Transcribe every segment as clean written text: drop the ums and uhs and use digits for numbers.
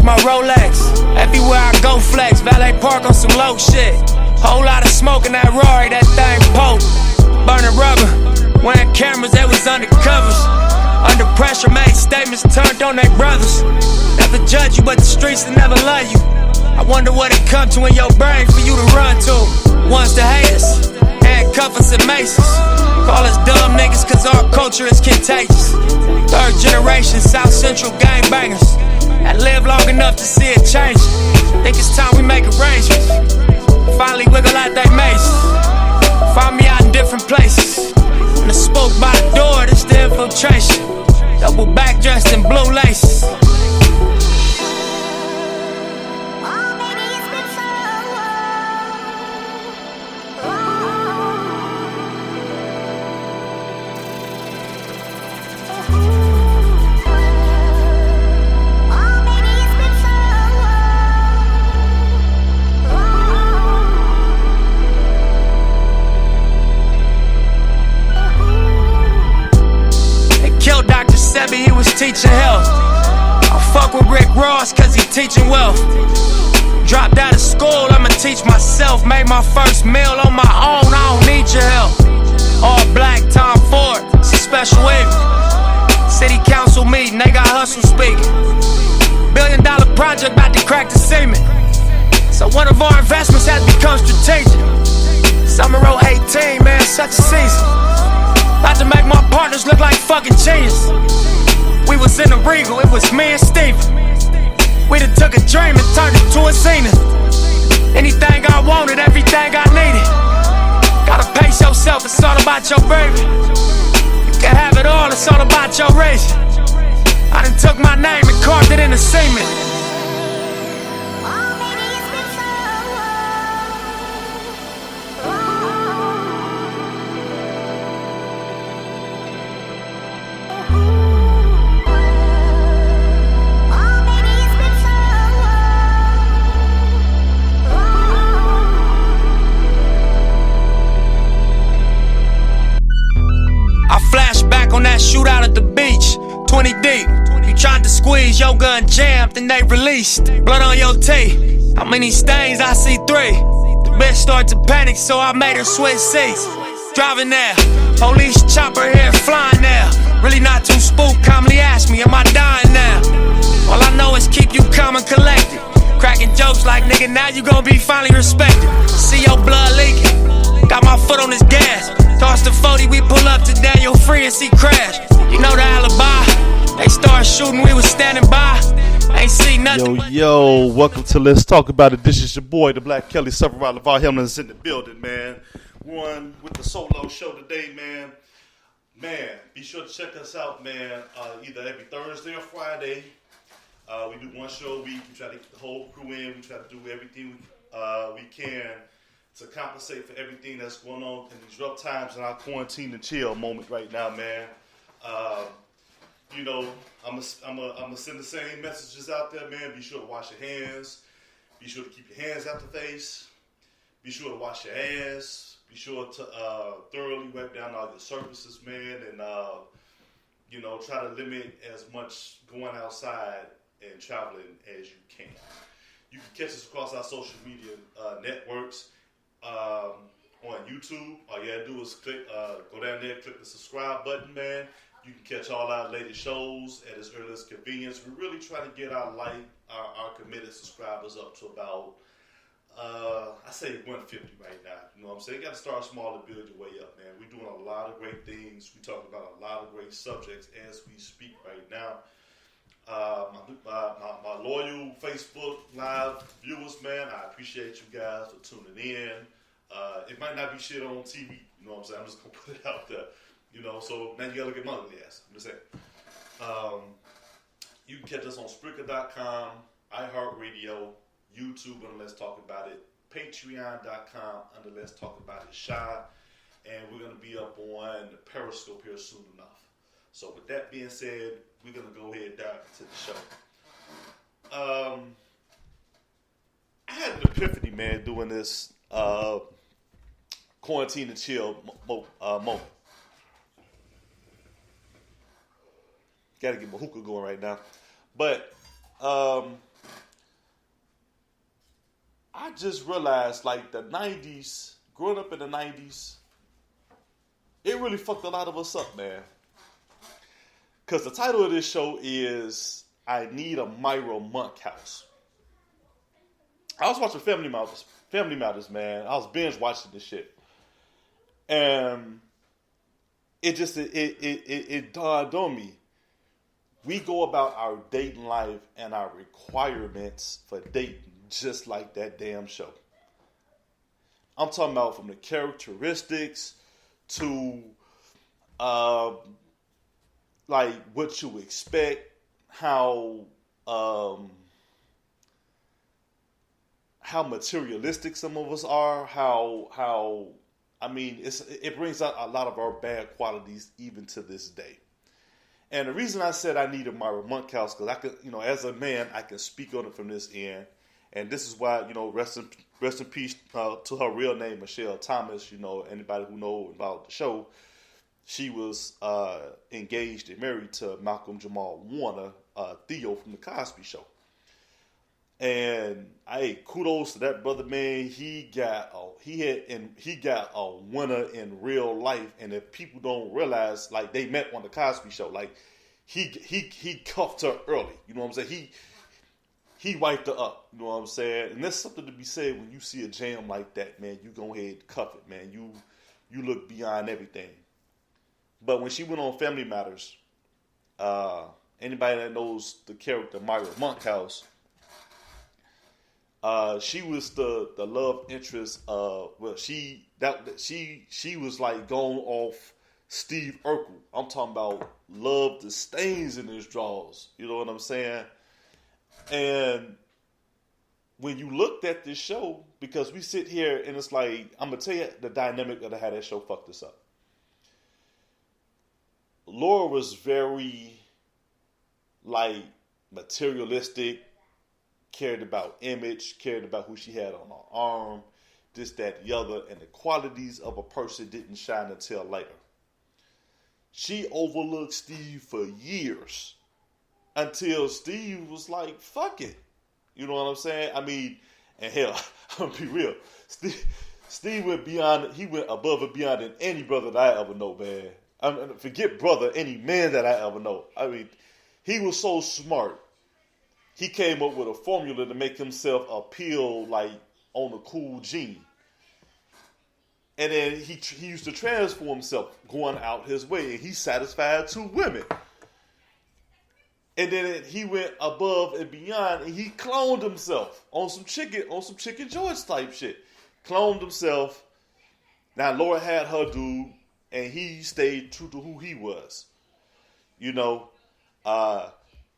my Rolex. Everywhere I go flex, valet park on some low shit. Whole lot of smoke in that Rory, that thing poke. Burning rubber, wearing cameras, they was undercovers. Under pressure, made statements, turned on their brothers. Never judge you, but the streets will never love you. I wonder what it come to in your brain for you to run to. Ones to hate us, handcuff us and maces. Call us dumb niggas cause our culture is contagious. Third generation South Central gangbangers that live long enough to see it change. Think it's time we make arrangements. Finally wiggle out they maces. Find me out in different places. And the spoke by the door, this the infiltration. Double back dressed in blue laces. He was teaching health. I fuck with Rick Ross cause he teaching wealth. Dropped out of school, I'ma teach myself. Made my first meal on my own, I don't need your help. All black, Tom Ford, it's a special evening. City council meeting, they got hustle speaking. $1 billion project about to crack the cement. So one of our investments has become strategic. Summer 18, man, such a season. About to make my partners look like fucking genius. We was in the Regal, it was me and Steven. We done took a dream and turned it to a zenith. Anything I wanted, everything I needed. Gotta pace yourself, it's all about your baby. You can have it all, it's all about your race. I done took my name and carved it in the cement. On that shootout at the beach, 20 deep. You tried to squeeze, your gun jammed, then they released. Blood on your teeth, how many stains? I see 3. The bitch started to panic, so I made her switch seats. Driving there, police chopper here, flying there. Really not too spooked, calmly asked me, am I dying now? All I know is keep you calm and collected. Cracking jokes like, nigga, now you gon' be finally respected. See your blood leaking, got my foot on his gas. Toss the 40, we pull up to Daniel Free and see crash. You know the alibi. They started shooting, we was standing by. Ain't see nothing. Yo, welcome to Let's Talk About It. This is your boy, the Black Kelly, Sufferer LeVar Hamlin is in the building, man. We're on with the solo show today, man. Man, be sure to check us out, man. Either every Thursday or Friday. We do one show a week. We try to get the whole crew in. We try to do everything we can to compensate for everything that's going on in these rough times in our quarantine and chill moment right now, man. You know, I'm gonna send the same messages out there, man. Be sure to wash your hands. Be sure to keep your hands out the face. Be sure to wash your ass. Be sure to thoroughly wipe down all your surfaces, man, and you know, try to limit as much going outside and traveling as you can. You can catch us across our social media networks. On YouTube, all you gotta do is click, go down there, click the subscribe button, man. You can catch all our latest shows at its earliest convenience. We're really trying to get our committed subscribers up to about, I say 150 right now. You know what I'm saying? You gotta start small and build your way up, man. We're doing a lot of great things. We're talking about a lot of great subjects as we speak right now. My loyal Facebook Live viewers, man, I appreciate you guys for tuning in. It might not be shit on TV, you know what I'm saying? I'm just gonna put it out there, you know. So now you gotta look at my ugly ass. I'm just saying. You can catch us on Spreaker.com, iHeartRadio, YouTube under Let's Talk About It, Patreon.com under Let's Talk About It Shy, and we're gonna be up on Periscope here soon enough. So with that being said, we're going to go ahead and dive into the show. I had an epiphany, man, doing this quarantine and chill moment. Got to get my hookah going right now. But I just realized, like, the 90s, growing up in the 90s, it really fucked a lot of us up, man. Because the title of this show is I Need a Myra Munkhouse. I was watching Family Matters, man. I was binge watching this shit. And it dawned on me. We go about our dating life and our requirements for dating just like that damn show. I'm talking about from the characteristics to like what you expect, how materialistic some of us are, how I mean it brings out a lot of our bad qualities even to this day. And the reason I said I needed Myra Munkhouse, because I could, as a man, I can speak on it from this end. And this is why, rest in peace to her real name, Michelle Thomas. Anybody who knows about the show, she was engaged and married to Malcolm Jamal Warner, Theo from the Cosby Show. And kudos to that brother, man. He got a winner in real life. And if people don't realize, like, they met on the Cosby Show, like he cuffed her early. You know what I'm saying? He wiped her up. You know what I'm saying? And there's something to be said when you see a jam like that, man. You go ahead and cuff it, man. You look beyond everything. But when she went on Family Matters, anybody that knows the character Myra Munkhouse, she was the love interest. She was like going off Steve Urkel. I'm talking about love the stains in his drawers. You know what I'm saying? And when you looked at this show, because we sit here and it's like, I'm gonna tell you the dynamic of how that show fucked us up. Laura was very like materialistic. Cared about image, cared about who she had on her arm, this, that, the other, and the qualities of a person didn't shine until later. She overlooked Steve for years until Steve was like, fuck it. You know what I'm saying? I mean, and hell, I'm gonna be real. Steve went beyond, he went above and beyond than any brother that I ever know, man. I mean, forget brother, any man that I ever know. I mean, he was so smart. He came up with a formula to make himself appeal like on a cool gene. And then he used to transform himself going out his way. And he satisfied 2 women. And then he went above and beyond and he cloned himself on some chicken George type shit. Cloned himself. Now Laura had her dude and he stayed true to who he was.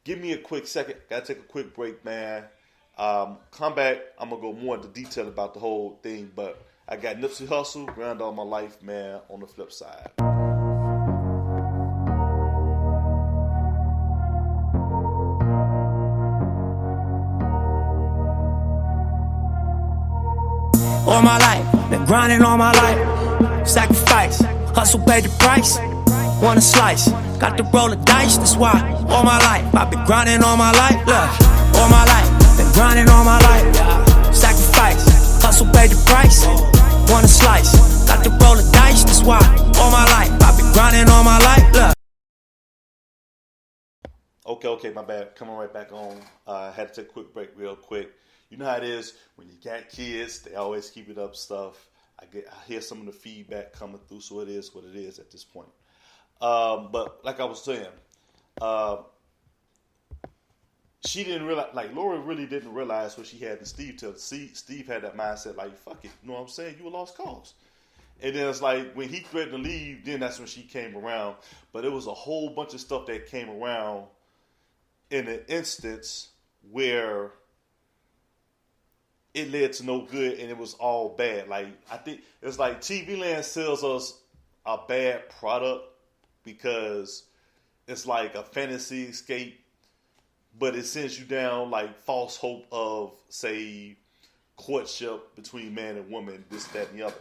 Give me a quick second. Gotta take a quick break, man. Come back. I'm gonna go more into detail about the whole thing, but I got Nipsey Hussle, Ground All My Life, man, on the flip side. All my life, been grinding all my life. Sacrifice, hustle paid the price. Want a slice, got to roll the dice, that's why. All my life, I've been grinding all my life. Look, all my life, been grinding all my life. Sacrifice, hustle paid the price. Want a slice, got to roll the dice, that's why. All my life, I've been grinding all my life. Look. Okay, my bad. Coming right back on. Had to take a quick break real quick. You know how it is when you got kids, they always keep it up stuff. I hear some of the feedback coming through, so it is what it is at this point. But like I was saying, she didn't realize, like Laura really didn't realize what she had in Steve till Steve had that mindset like, fuck it, you know what I'm saying? You a lost cause. And then it's like when he threatened to leave, then that's when she came around. But it was a whole bunch of stuff that came around in an instance where it led to no good and it was all bad. Like, I think it's like TV Land sells us a bad product because it's like a fantasy escape, but it sends you down like false hope of, say, courtship between man and woman, this, that, and the other.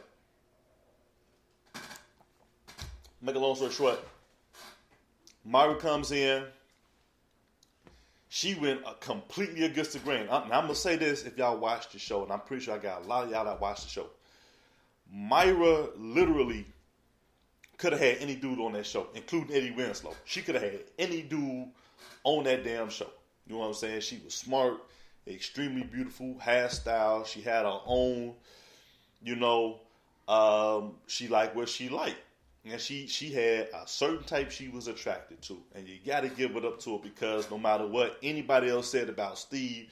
Make a long story short, Myra comes in. she went completely against the grain. I'm going to say this if y'all watch the show, and I'm pretty sure I got a lot of y'all that watch the show. Myra literally could have had any dude on that show, including Eddie Winslow. She could have had any dude on that damn show. You know what I'm saying? She was smart, extremely beautiful, hairstyle. She had her own, she liked what she liked. And she had a certain type she was attracted to. And you got to give it up to her because no matter what anybody else said about Steve,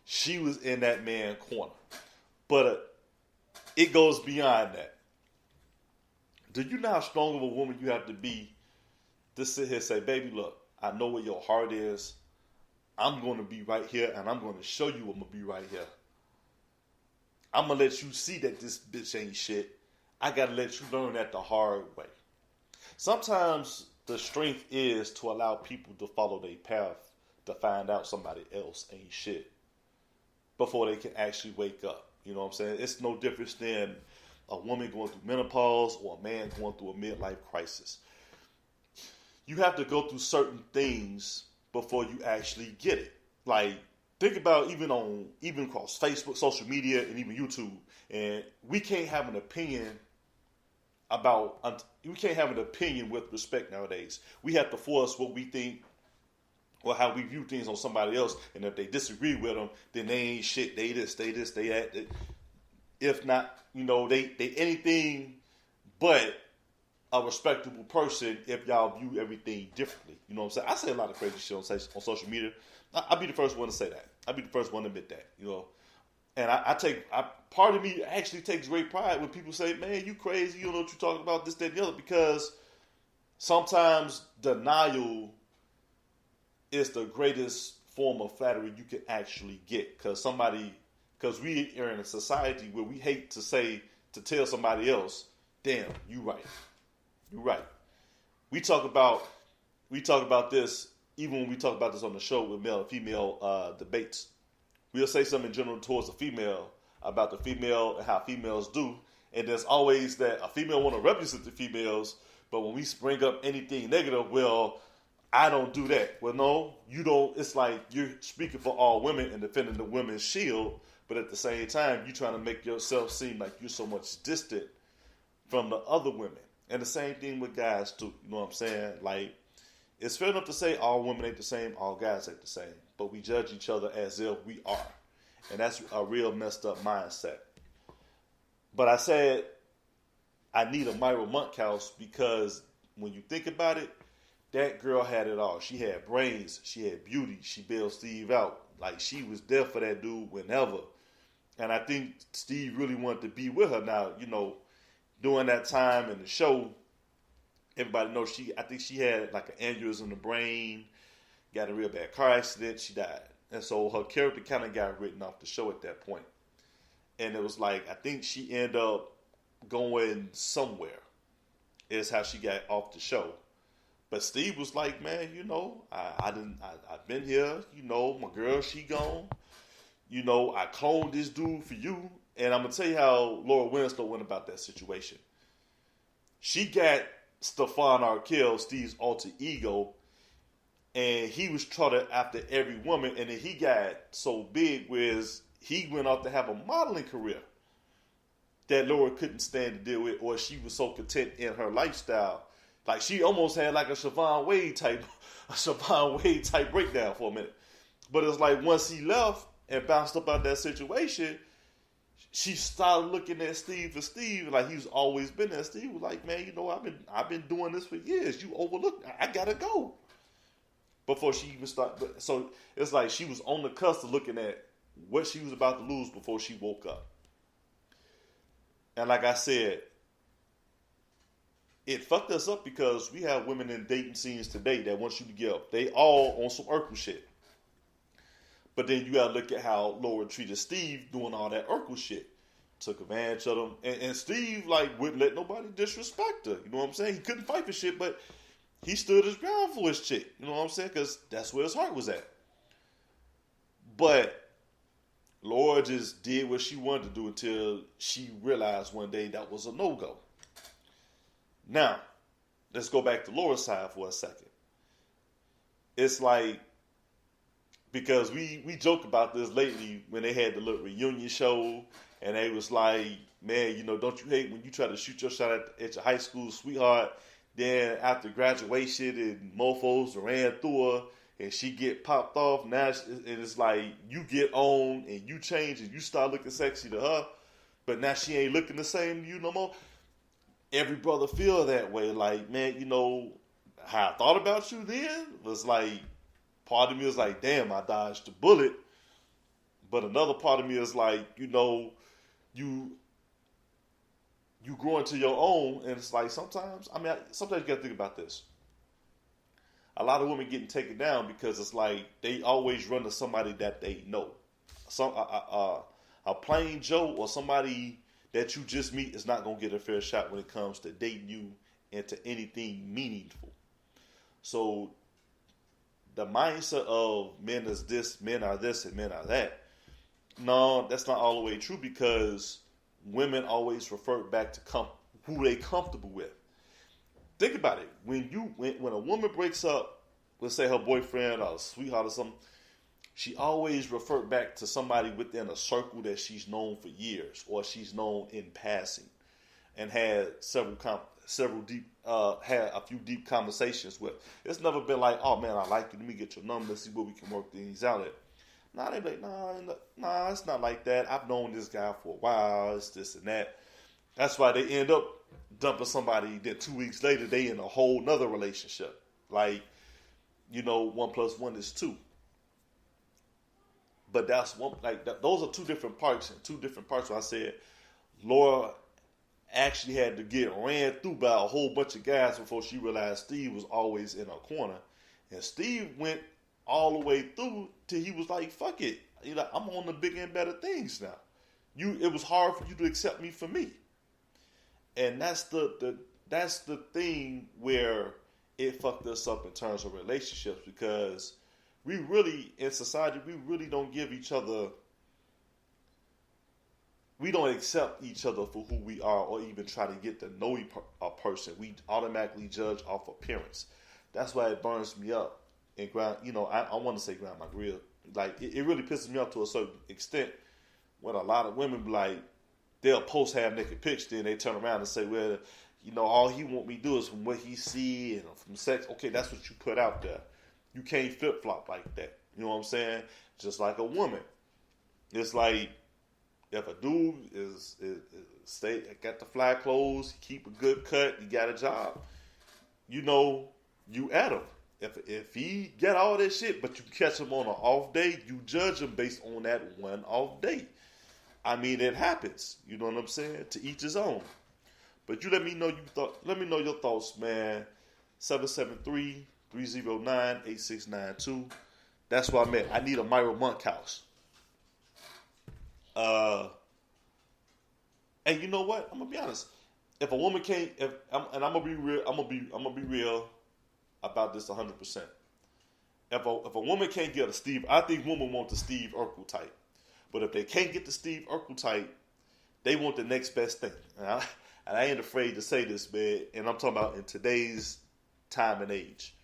she was in that man's corner. But it goes beyond that. Do you know how strong of a woman you have to be to sit here and say, baby, look, I know where your heart is. I'm going to be right here, and I'm going to show you I'm going to be right here. I'm going to let you see that this bitch ain't shit. I got to let you learn that the hard way. Sometimes the strength is to allow people to follow their path to find out somebody else ain't shit before they can actually wake up. You know what I'm saying? It's no difference than a woman going through menopause or a man going through a midlife crisis. You have to go through certain things before you actually get it. Like, think about even across Facebook, social media, and even YouTube. And we can't have an opinion with respect nowadays. We have to force what we think or how we view things on somebody else. And if they disagree with them, then they ain't shit. They this, they that. If not, they anything but a respectable person if y'all view everything differently. You know what I'm saying? I say a lot of crazy shit on social media. I'll be the first one to say that. I'll be the first one to admit that, And part of me actually takes great pride when people say, man, you crazy, you don't know what you're talking about, this, that, and the other, because sometimes denial is the greatest form of flattery you can actually get. Because we are in a society where we hate to tell somebody else, damn, you right. You're right. We talk about this even when we talk about this on the show with male and female debates. We'll say something in general towards a female about the female and how females do, and there's always that a female want to represent the females, but when we bring up anything negative, well, I don't do that. Well, no, you don't. It's like you're speaking for all women and defending the women's shield, but at the same time, you're trying to make yourself seem like you're so much distant from the other women. And the same thing with guys too. You know what I'm saying? Like, it's fair enough to say all women ain't the same, all guys ain't the same. But we judge each other as if we are. And that's a real messed up mindset. But I said I need a Myra Munkhouse because when you think about it, that girl had it all. She had brains. She had beauty. She bailed Steve out. Like, she was there for that dude whenever. And I think Steve really wanted to be with her. Now, during that time in the show, everybody knows I think she had like an aneurysm in the brain, got in a real bad car accident, she died. And so her character kind of got written off the show at that point. And it was like, I think she ended up going somewhere, is how she got off the show. But Steve was like, man, I've been here, my girl, she gone. I cloned this dude for you. And I'm going to tell you how Laura Winslow went about that situation. She got Stefan Arkell, Steve's alter ego, and he was trotted after every woman, and then he got so big whereas he went off to have a modeling career that Laura couldn't stand to deal with, or she was so content in her lifestyle. Like, she almost had like a Siobhan Wade type breakdown for a minute. But it's like once he left and bounced up out that situation, she started looking at Steve for Steve, like he's always been there. Steve was like, man, I've been doing this for years. You overlooked. I gotta go. Before she even started. So it's like she was on the cusp of looking at what she was about to lose before she woke up. And like I said, it fucked us up because we have women in dating scenes today that want you to give up. They all on some Urkel shit. But then you gotta look at how Laura treated Steve doing all that Urkel shit. Took advantage of him. And Steve, wouldn't let nobody disrespect her. You know what I'm saying? He couldn't fight for shit, but he stood his ground for his chick. You know what I'm saying? Because that's where his heart was at. But Laura just did what she wanted to do until she realized one day that was a no-go. Now, let's go back to Laura's side for a second. It's like, because we joke about this lately when they had the little reunion show, and they was like, man, don't you hate when you try to shoot your shot at your high school sweetheart, then after graduation and mofos ran through her and she get popped off, now it's like you get on and you change and you start looking sexy to her, but now she ain't looking the same to you no more. Every brother feel that way, like, man, how I thought about you then was like, part of me is like, damn, I dodged the bullet. But another part of me is like, you grow into your own, and it's like sometimes you got to think about this. A lot of women getting taken down because it's like they always run to somebody that they know. A plain Joe or somebody that you just meet is not going to get a fair shot when it comes to dating you into anything meaningful. So the mindset of men is this, men are this, and men are that. No, that's not all the way true, because women always refer back to who they comfortable with. Think about it. When a woman breaks up, let's say her boyfriend or sweetheart or something, she always refer back to somebody within a circle that she's known for years, or she's known in passing, and had had a few deep conversations with. It's never been like, oh man, I like you, let me get your number, let's see where we can work things out at. Nah, they be like, nah, it's not like that. I've known this guy for a while, it's this and that. That's why they end up dumping somebody, then 2 weeks later, they in a whole nother relationship. Like, 1 + 1 is 2. But that's one, those are two different parts, where I said Laura actually had to get ran through by a whole bunch of guys before she realized Steve was always in her corner. And Steve went all the way through till he was like, fuck it. I'm on the bigger and better things now. It was hard for you to accept me for me. And that's the thing where it fucked us up in terms of relationships, because we really, in society, we really don't give each other, we don't accept each other for who we are, or even try to get to know a person. We automatically judge off appearance. That's why it burns me up and grind. I want to say grind my grill. Like, it really pisses me off to a certain extent when a lot of women be like, they'll post half-naked pics, then they turn around and say, well, all he want me to do is from what he see and from sex. Okay, that's what you put out there. You can't flip-flop like that. You know what I'm saying? Just like a woman. It's like, if a dude is got the fly clothes, keep a good cut, you got a job, you at him. If he get all that shit, but you catch him on an off day, you judge him based on that one off day. I mean, it happens. You know what I'm saying? To each his own. But you let me know your thoughts, man. 773-309-8692. That's where I'm at. I need a Myra Munkhouse. And you know what? I'm gonna be honest. If a woman can't, I'm gonna be real about this 100%. If a woman can't get a Steve, I think women want the Steve Urkel type. But if they can't get the Steve Urkel type, they want the next best thing. And I ain't afraid to say this, man. And I'm talking about in today's time and age.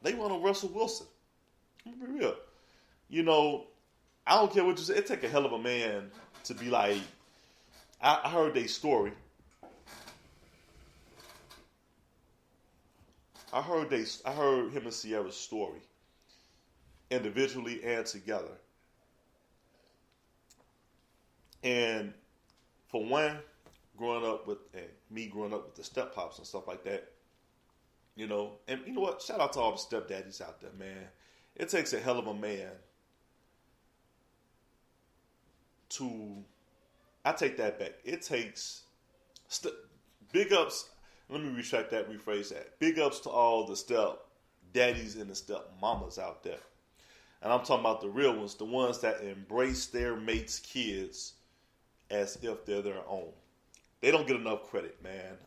They want a Russell Wilson. I'm gonna be real. I don't care what you say. It take a hell of a man to be like. I heard their story. I heard him and Sierra's story, individually and together. And for one, growing up with the step pops and stuff like that, and you know what? Shout out to all the stepdaddies out there, man. It takes a hell of a man to. I take that back. It takes big ups. Let me rephrase that. Big ups to all the step daddies and the step mamas out there. And I'm talking about the real ones, the ones that embrace their mates' kids as if they're their own. They don't get enough credit, man.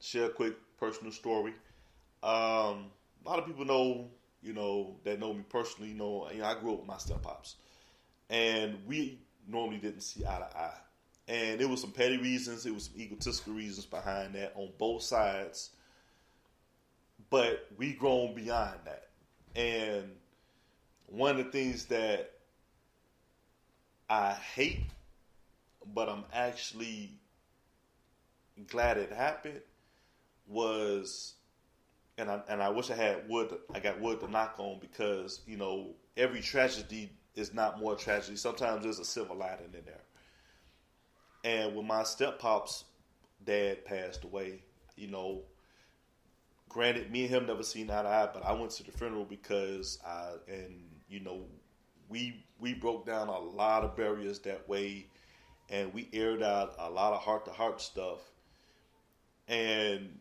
Share a quick personal story. A lot of people know, that know me personally, I grew up with my step-pops. And we normally didn't see eye to eye. And it was some petty reasons, it was some egotistical reasons behind that on both sides. But we grown beyond that. And one of the things that I hate, but I'm actually glad it happened, was, and I wish I had wood. I got wood to knock on, because every tragedy is not more tragedy. Sometimes there's a silver lining in there. And when my step-pop's dad passed away, granted, me and him never seen eye to eye, but I went to the funeral because we broke down a lot of barriers that way, and we aired out a lot of heart-to-heart stuff. And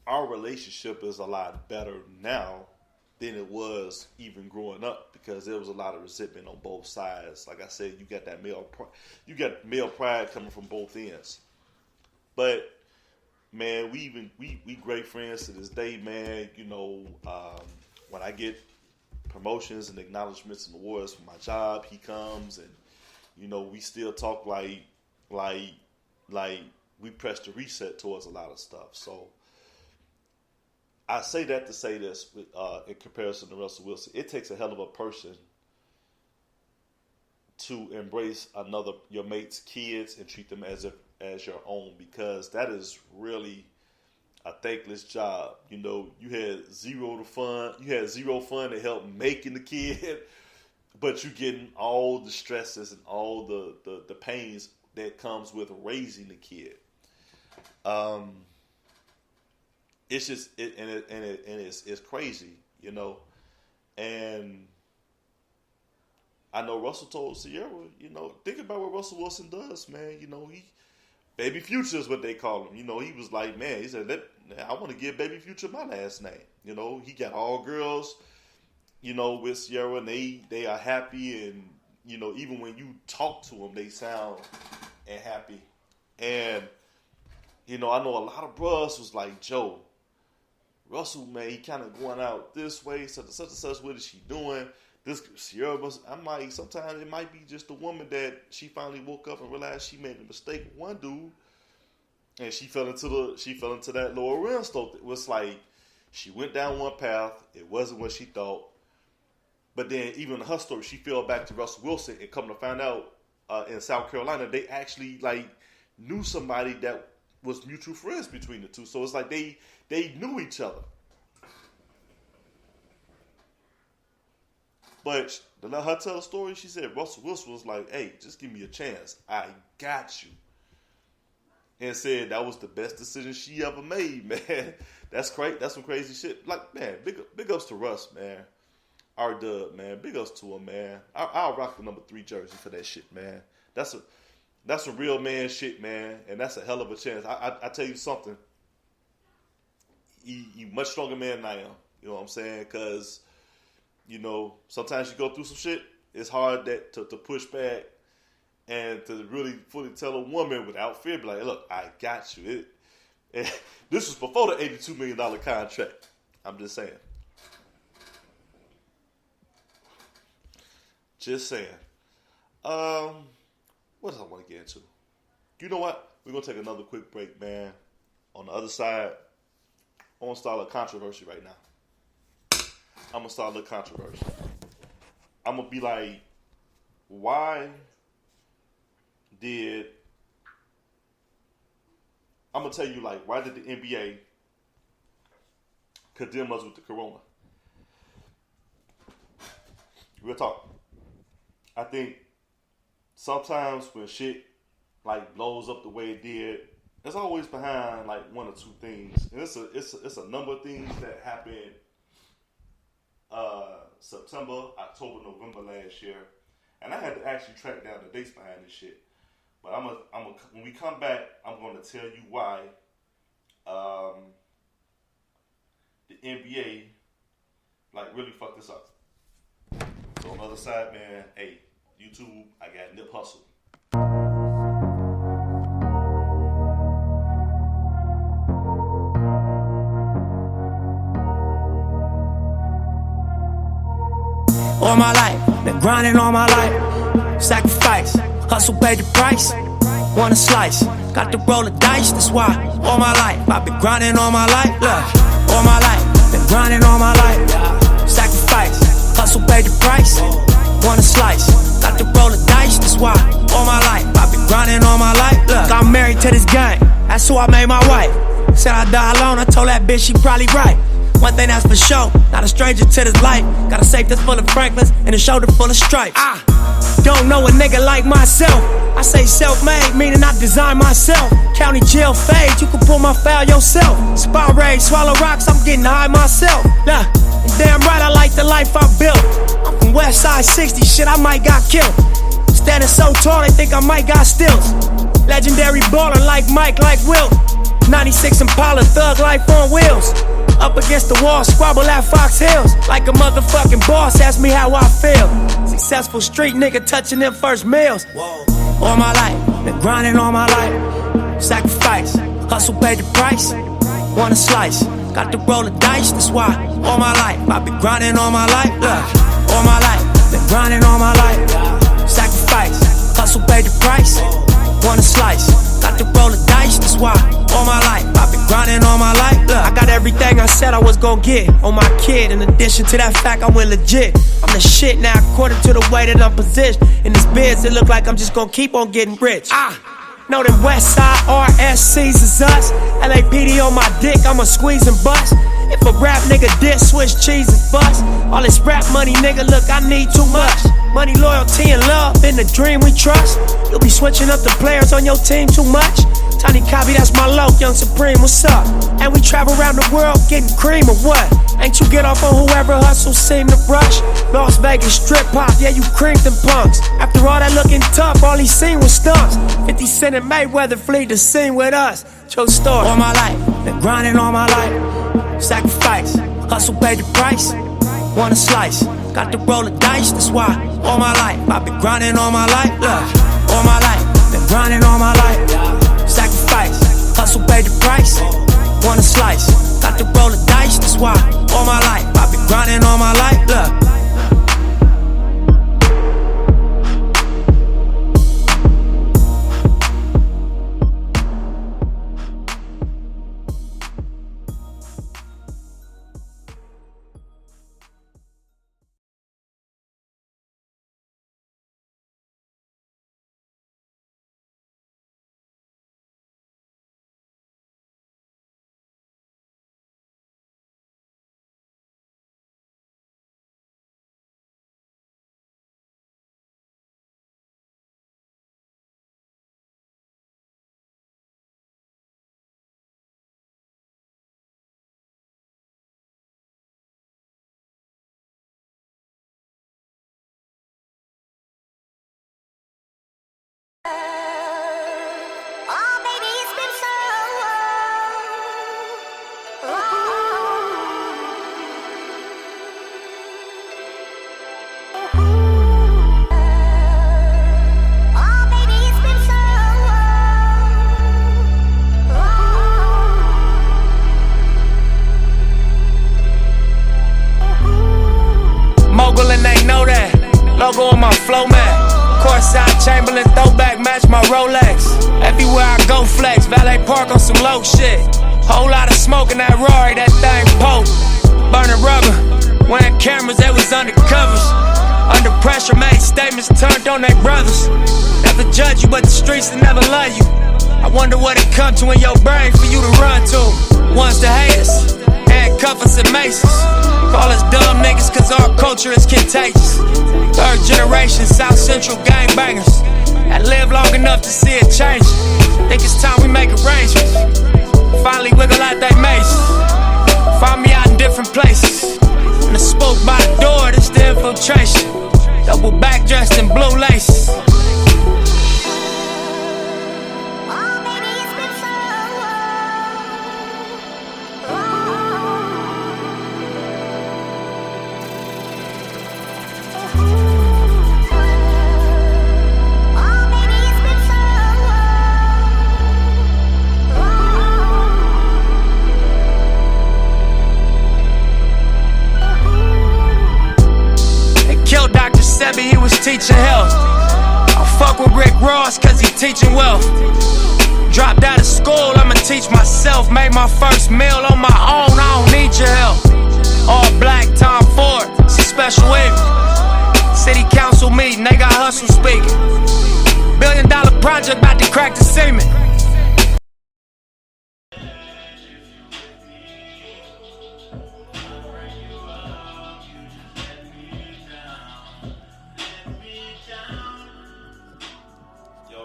our relationship is a lot better now than it was even growing up, because there was a lot of resentment on both sides. Like I said, you got that male pride coming from both ends. But man, we great friends to this day, man. When I get promotions and acknowledgments and awards for my job, he comes, and we still talk like we press the reset towards a lot of stuff. So I say that to say this, in comparison to Russell Wilson, it takes a hell of a person to embrace your mate's kids and treat them as your own, because that is really a thankless job. You had zero fun to help making the kid, but you're getting all the stresses and all the pains that comes with raising the kid. It's just it's crazy, and I know Russell told Sierra, think about what Russell Wilson does, man. He Baby Future is what they call him. He was like, man, he said, I want to give Baby Future my last name. He got all girls, with Sierra, and they are happy, and even when you talk to them, they sound and happy. And I know a lot of bros was like, Joe, Russell, man, he kind of going out this way, such and such. What is she doing? This Sierra I'm like, sometimes it might be just a woman that she finally woke up and realized she made a mistake with one dude, and she fell into that lower realm stuff. It was like she went down one path, it wasn't what she thought, but then even in her story, she fell back to Russell Wilson, and come to find out in South Carolina, they actually knew somebody that was mutual friends between the two. So it's like they knew each other. But to let her tell the story, she said Russell Wilson was like, hey, just give me a chance. I got you. And said that was the best decision she ever made, man. That's great. That's some crazy shit. Like, man, big ups to Russ, man. R-Dub, man. Big ups to him, man. I'll rock the number 3 jersey for that shit, man. That's some real man shit, man. And that's a hell of a chance. I tell you something. He much stronger man than I am. You know what I'm saying? Because, sometimes you go through some shit. It's hard to push back and to really fully tell a woman without fear, be like, look, I got you. This was before the $82 million contract. I'm just saying. Just saying. What else I want to get into? You know what? We're going to take another quick break, man. On the other side, I want to start a controversy right now. I'm going to start a little controversy. I'm going to be like, I'm going to tell you, why did the NBA condemn us with the corona? Real talk. I think sometimes when shit blows up the way it did, it's always behind one or two things. And it's a number of things that happened September, October, November last year. And I had to actually track down the dates behind this shit. But when we come back, I'm going to tell you why the NBA really fucked this up. So on the other side, man, hey, YouTube, I got Nip Hustle. All my life, been grinding all my life. Sacrifice, hustle paid the price. Want a slice, got to roll the dice, that's why. All my life, I've been grinding all my life. Look, all my life, been been grinding all my life. Sacrifice, hustle paid the price. Want a slice, got to roll the dice, that's why all my life I've been grinding all my life. Look, I'm married to this gang, that's who I made my wife. Said I die alone, I told that bitch she probably right. One thing that's for sure, not a stranger to this life. Got a safe that's full of Franklins and a shoulder full of stripes. I don't know a nigga like myself. I say self-made, meaning I design myself. County jail fade, you can pull my foul yourself. Spy raid, swallow rocks, I'm getting high myself. Nah, damn right I like the life I built. I'm from West Side 60, shit I might got killed. Standing so tall they think I might got stills. Legendary baller like Mike, like Wilt. 96 Impala, thug life on wheels. Up against the wall, squabble at Fox Hills. Like a motherfucking boss, ask me how I feel. Successful street nigga touching them first meals. All my life, been grinding all my life. Sacrifice, hustle paid the price. Want a slice, got to roll the dice, that's why all my life I've been grinding all my life. Look, all my life, been grinding all my life. Sacrifice, hustle paid the price. Want a slice, got to roll the dice, that's why all my life I've been grinding all my life. Look, I got everything I said I was gon' get on my kid. In addition to that fact, I went legit. I'm the shit now according to the way that I'm positioned. In this biz, it look like I'm just gon' keep on getting rich. Know them West Side RSCs is us. LAPD on my dick, I'ma squeeze and bust. If a rap nigga diss, switch cheese and bust. All this rap money, nigga, look, I need too much. Money, loyalty, and love, in the dream we trust. You'll be switching up the players on your team too much. Tiny copy, that's my low, Young Supreme, what's up? And we travel around the world getting cream or what? Ain't you get off on whoever hustles seem to rush? Las Vegas strip pop, yeah, you creamed them punks. After all that looking tough, all he seen was stumps. 50 Cent and Mayweather flee the scene with us. True story. All my life, been grinding all my life. Sacrifice, hustle paid the price. Want a slice, got to roll the dice, that's why all my life I've been grinding all my life. Look, all my life, been grinding all my life. Sacrifice, hustle paid the price. Want a slice, got to roll the dice, that's why all my life I've been grinding all my life. Look. Logo on my flow mat. Courtside Chamberlain throwback match my Rolex. Everywhere I go flex, valet park on some low shit. Whole lot of smoke in that Rory, that thing poke. Burning rubber, wearing cameras, they was undercovers. Under pressure, made statements turned on their brothers. Never judge you, but the streets will never love you. I wonder what it come to in your brain for you to run to. Ones to hate us, handcuff us and maces. Call us dumb niggas cause our culture is contagious. Third generation South Central gangbangers that live long enough to see it change. Think it's time we make arrangements. Finally wiggle out they mazes. Find me out in different places. When the spook by the door, this the infiltration. Double back dressed in blue laces. He was teaching health. I fuck with Rick Ross cause he teaching wealth. Dropped out of school, I'ma teach myself. Made my first meal on my own, I don't need your help. All black, Tom Ford, it's a special evening. City council meeting, they got hustle speaking. $1 billion project about to crack the semen.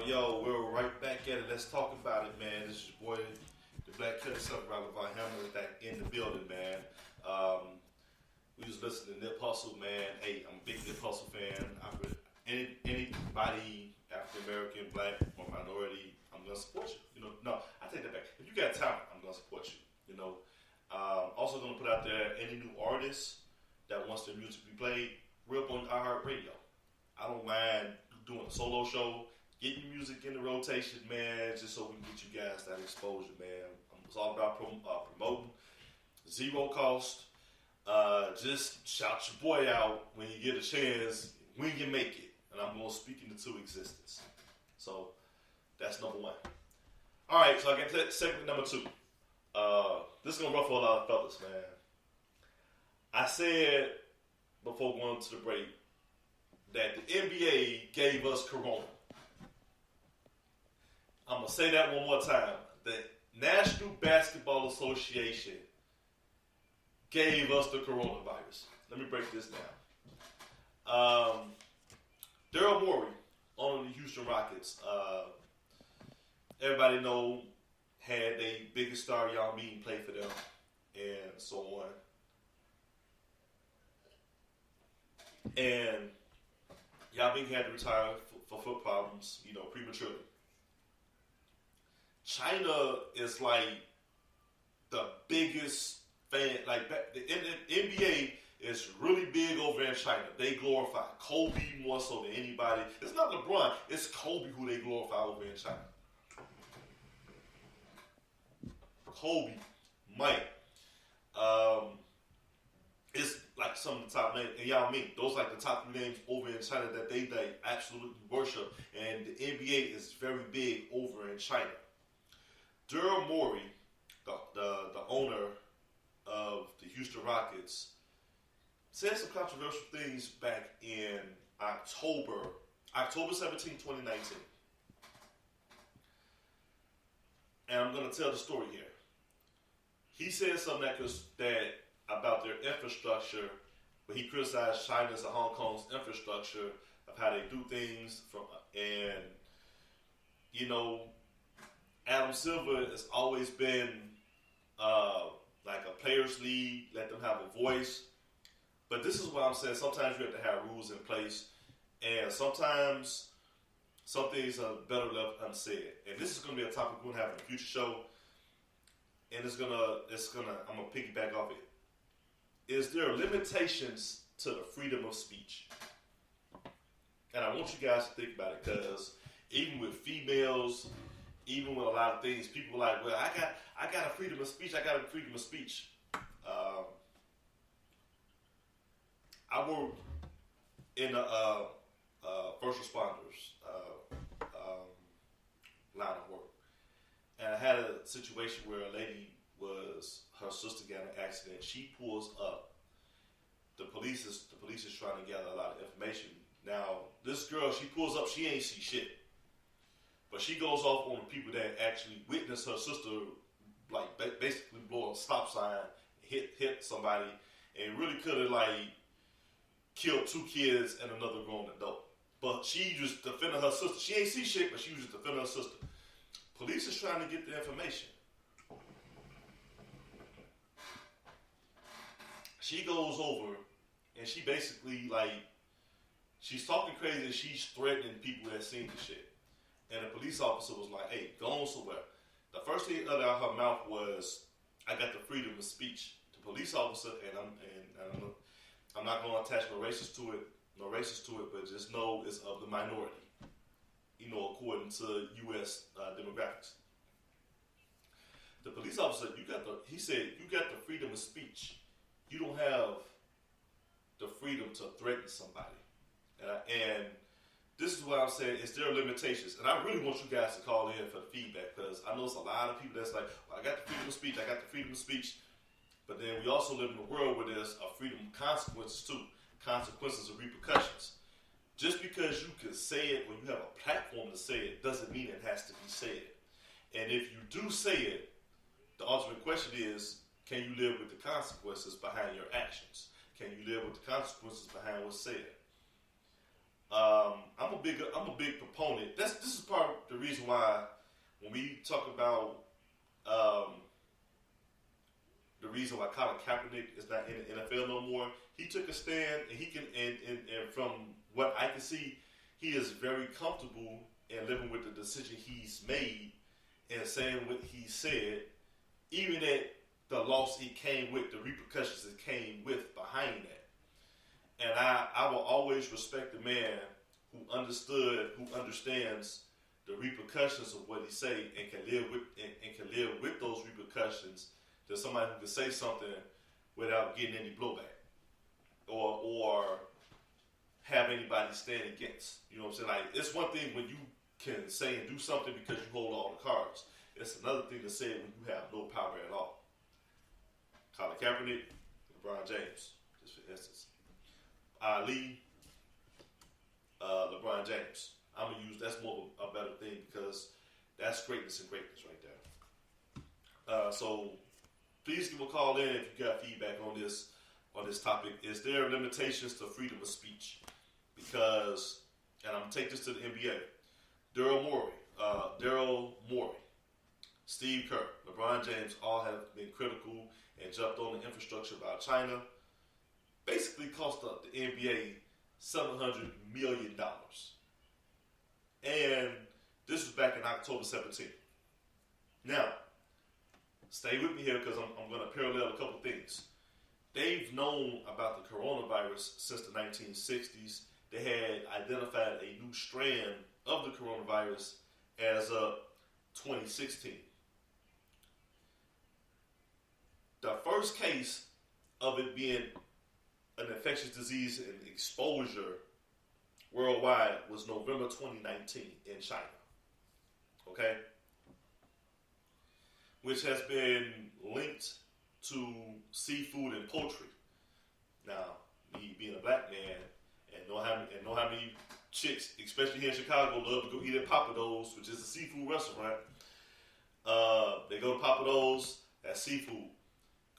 Yo, we're right back at it. Let's talk about it, man. This is your boy, the Black Kelly Supervisor Levi Hamlin, back in the building, man. We was listening to Nip Hustle, man. Hey, I'm a big Nip Hustle fan. Anybody African American, black, or minority, I'm gonna support you. No, I take that back. If you got talent, I'm gonna support you. Also gonna put out there any new artist that wants their music to be played, real on iHeartRadio. I don't mind doing a solo show. Get your music in the rotation, man, just so we can get you guys that exposure, man. It's all about promoting. Zero cost. Just shout your boy out when you get a chance, when you make it. And I'm going to speak into existence. So, that's number one. All right, so I get to segment number two. This is going to ruffle a lot of fellas, man. I said before going to the break that the NBA gave us Corona. I'm going to say that one more time. The National Basketball Association gave us the coronavirus. Let me break this down. Daryl Morey on the Houston Rockets. Everybody know had their biggest star, Yao Ming, play for them, and so on. And Yao Ming had to retire for foot problems, prematurely. China is like the biggest fan. Like the NBA is really big over in China. They glorify Kobe more so than anybody. It's not LeBron. It's Kobe who they glorify over in China. Kobe, Mike. It's like some of the top names. And Yao Ming. Those like the top names over in China that they absolutely worship. And the NBA is very big over in China. Daryl Morey, the owner of the Houston Rockets, said some controversial things back in October 17, 2019. And I'm going to tell the story here. He said something that about their infrastructure, but he criticized China's and Hong Kong's infrastructure of how they do things Adam Silver has always been like a players' league, let them have a voice. But this is what I'm saying. Sometimes you have to have rules in place, and sometimes some things are better left unsaid. And this is going to be a topic we're going to have in a future show, and I'm going to piggyback off it. Is there limitations to the freedom of speech? And I want you guys to think about it, because even with females, even with a lot of things, people are like, well, I got a freedom of speech. I got a freedom of speech. I work in the first responders line of work, and I had a situation where a lady her sister got in an accident. She pulls up. The police is trying to gather a lot of information. Now, this girl, she pulls up. She ain't see shit. But she goes off on the people that actually witnessed her sister, like basically blow a stop sign, hit somebody, and really could have killed 2 kids and another grown adult. But she just defended her sister. She ain't see shit, but she was just defending her sister. Police is trying to get the information. She goes over and she basically she's talking crazy and she's threatening people that seen the shit. And the police officer was like, hey, go on somewhere. The first thing out of her mouth was, I got the freedom of speech. The police officer, and I'm not going to attach no racist to it, but just know it's of the minority, according to U.S. demographics. The police officer, he said, you got the freedom of speech. You don't have the freedom to threaten somebody. And this is what I'm saying, is there limitations? And I really want you guys to call in for the feedback, because I know there's a lot of people that's like, well, I got the freedom of speech, But then we also live in a world where there's a freedom of consequences too. Consequences and repercussions. Just because you can say it or you have a platform to say it doesn't mean it has to be said. And if you do say it, the ultimate question is, can you live with the consequences behind your actions? Can you live with the consequences behind what's said? I'm a big proponent. This is part of the reason why when we talk about the reason why Colin Kaepernick is not in the NFL no more, he took a stand, and he can, and from what I can see, he is very comfortable in living with the decision he's made and saying what he said, even at the loss it came with, the repercussions it came with behind that. And I will always respect the man who understands the repercussions of what he say and can live with those repercussions. There's somebody who can say something without getting any blowback or have anybody stand against. You know what I'm saying? Like, it's one thing when you can say and do something because you hold all the cards. It's another thing to say when you have no power at all. Colin Kaepernick, LeBron James, just for instance. Ali, LeBron James. I'm going to use, that's more of a better thing because that's greatness and greatness right there. So please give a call in if you got feedback on this topic. Is there limitations to freedom of speech? Because, and I'm going to take this to the NBA. Daryl Morey, Steve Kerr, LeBron James all have been critical and jumped on the infrastructure about China. Basically cost the NBA $700 million. And this was back in October 17th. Now, stay with me here because I'm going to parallel a couple things. They've known about the coronavirus since the 1960s. They had identified a new strand of the coronavirus as of 2016. The first case of it being an infectious disease and exposure worldwide was November 2019 in China. Okay? Which has been linked to seafood and poultry. Now, me being a black man and know how many chicks, especially here in Chicago, love to go eat at Papados, which is a seafood restaurant. They go to Papados, that's seafood.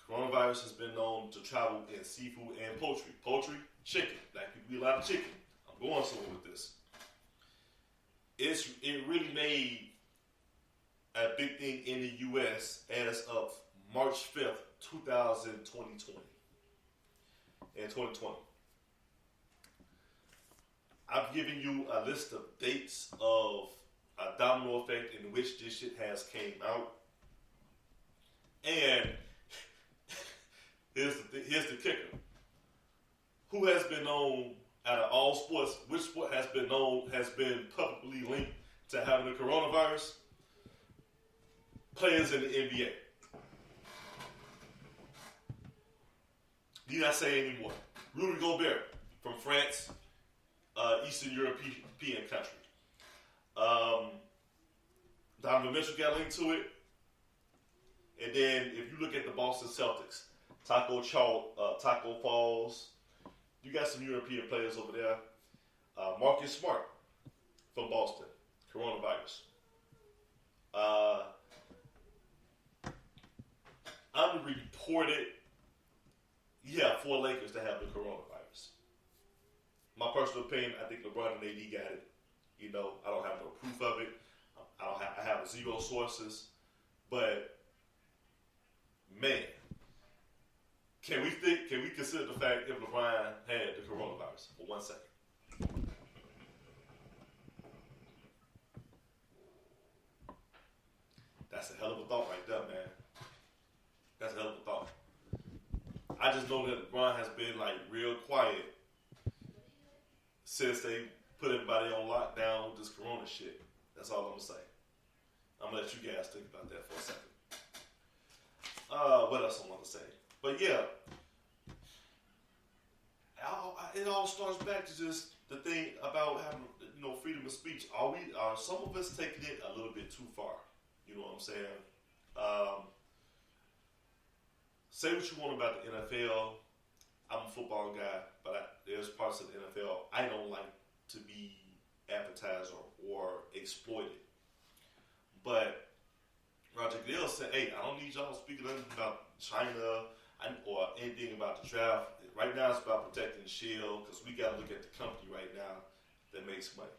Coronavirus has been known to travel in seafood and poultry. Poultry, chicken. Black people eat a lot of chicken. I'm going somewhere with this. It really made a big thing in the U.S. as of March 5th, 2020. In 2020. I've given you a list of dates of a domino effect in which this shit has came out. And here's the kicker. Who has been known out of all sports, which sport has been publicly linked to having the coronavirus? Players in the NBA. Need I say anymore? Rudy Gobert from France, Eastern European country. Donovan Mitchell got linked to it. And then if you look at the Boston Celtics, Taco Falls, you got some European players over there. Marcus Smart from Boston, coronavirus. Unreported, yeah, 4 Lakers to have the coronavirus. My personal opinion, I think LeBron and AD got it. You know, I don't have no proof of it. I have 0 sources. But man, can we consider the fact if LeBron had the coronavirus for 1 second? That's a hell of a thought right there, man. That's a hell of a thought. I just know that LeBron has been like real quiet since they put everybody on lockdown with this corona shit. That's all I'm gonna say. I'm gonna let you guys think about that for a second. What else I want to say? But yeah, it all starts back to just the thing about having, freedom of speech. Are some of us taking it a little bit too far? You know what I'm saying? say what you want about the NFL. I'm a football guy, but there's parts of the NFL I don't like to be advertised or exploited. But Roger Goodell said, hey, I don't need y'all speaking about China or anything about the draft. Right now it's about protecting the shield because we got to look at the company right now that makes money.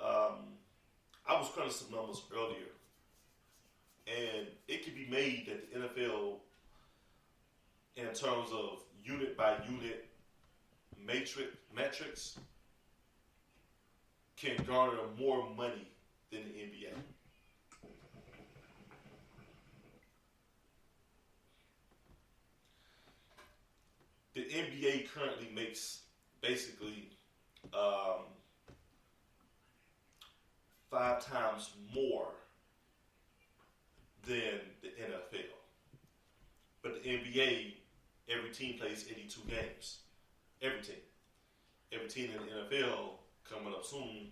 I was crunching some numbers earlier, and it can be made that the NFL, in terms of unit by unit metrics, can garner more money than the NBA. The NBA currently makes basically 5 times more than the NFL. But the NBA, every team plays 82 games. Every team. Every team in the NFL coming up soon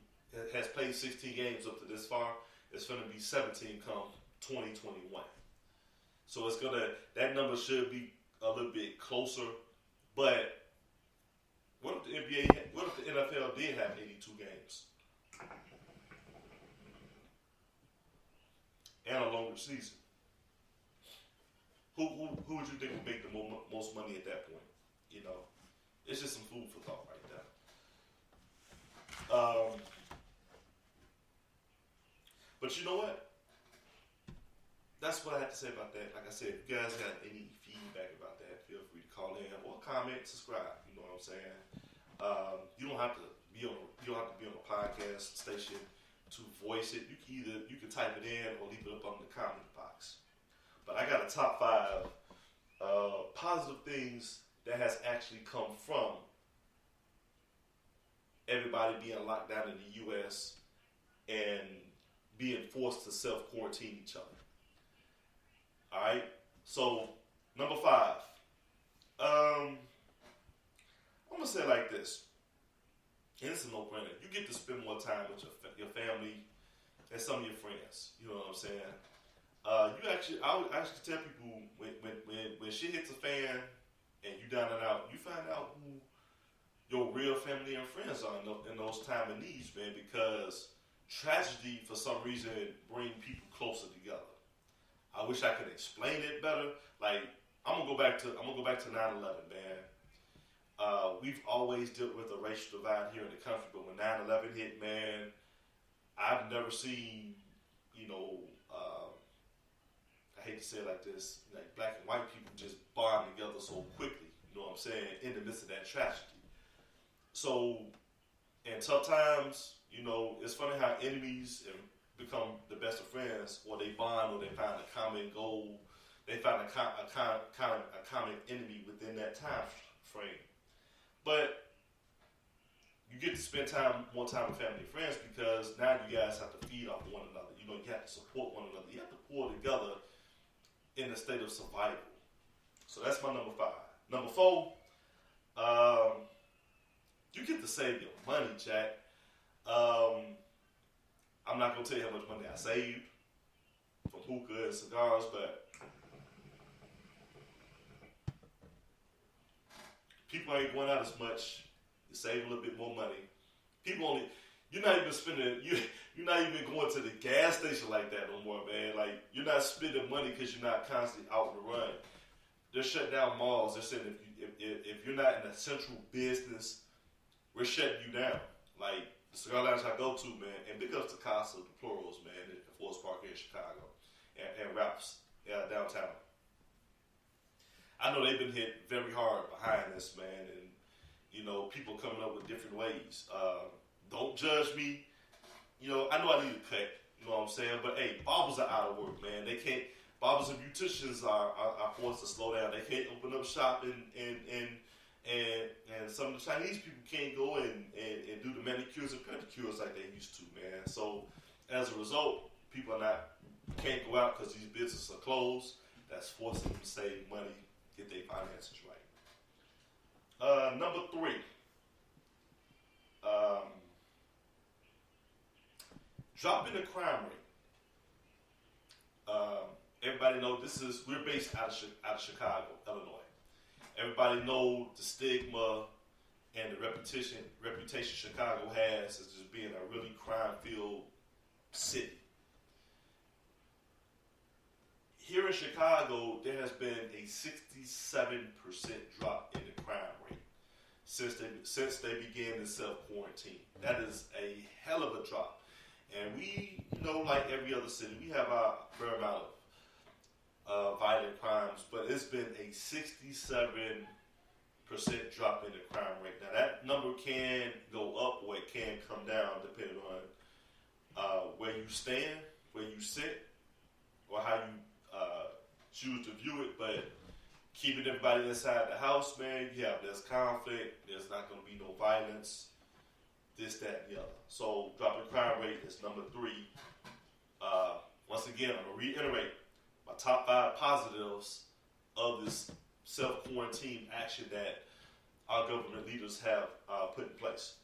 has played 16 games up to this far. It's going to be 17 come 2021. So that number should be a little bit closer. But what if the NFL did have 82 games? And a longer season. Who would you think would make the most money at that point? You know, it's just some food for thought right there. But you know what? That's what I have to say about that. Like I said, if you guys have any feedback about that, feel free to call in or comment, subscribe. You know what I'm saying? You don't have to be on a podcast station to voice it. You can type it in or leave it up on the comment box. But I got a top 5 positive things that has actually come from everybody being locked down in the U.S. and being forced to self-quarantine each other. All right. So number 5. I'm gonna say it like this. And it's a no-brainer. You get to spend more time with your family and some of your friends. You know what I'm saying? I would actually tell people when shit hits a fan and you down and out, you find out who your real family and friends are in those time of needs, man. Because tragedy, for some reason, bring people closer together. I wish I could explain it better. Like I'm gonna go back to 9/11, man. We've always dealt with a racial divide here in the country, but when 9/11 hit, man, I've never seen, I hate to say it like this, like black and white people just bond together so quickly, you know what I'm saying, in the midst of that tragedy. So, in tough times, it's funny how enemies become the best of friends, or they bond, or they find a common goal, they find a common enemy within that time frame. But you get to spend more time with family and friends because now you guys have to feed off one another. You have to support one another. You have to pull together in a state of survival. So that's my number 5. Number 4, you get to save your money, Jack. I'm not going to tell you how much money I saved from hookah and cigars, but people ain't going out as much. You save a little bit more money. You're not even going to the gas station like that no more, man. Like, you're not spending money because you're not constantly out on the run. They're shutting down malls. They're saying if you're not in a central business, we're shutting you down. Like, the cigar lounge I go to, man, and big ups to Casa, the Plurals, man, at Forest Park here in Chicago, and Raps downtown. I know they've been hit very hard behind this, man, and people coming up with different ways. Don't judge me. I know I need a cut. You know what I'm saying? But hey, barbers are out of work, man. They can't. Barbers and beauticians are forced to slow down. They can't open up shop, and some of the Chinese people can't go and do the manicures and pedicures like they used to, man. So as a result, people can't go out because these businesses are closed. That's forcing them to save money, get their finances right. Number 3. Dropping the crime rate. everybody know we're based out of Chicago, Illinois. Everybody know the stigma and the reputation Chicago has as just being a really crime-filled city. Here in Chicago, there has been a 67% drop in the crime rate since they began the self-quarantine. That is a hell of a drop. And we, like every other city, we have our fair amount of violent crimes, but it's been a 67% drop in the crime rate. Now that number can go up or it can come down depending on where you stand, where you sit, or how you choose to view it. But keeping everybody inside the house, man, you have less conflict. There's not going to be no violence. This, that, and the other. So dropping crime rate is number 3. Once again, I'm going to reiterate my top 5 positives of this self-quarantine action that our government leaders have put in place.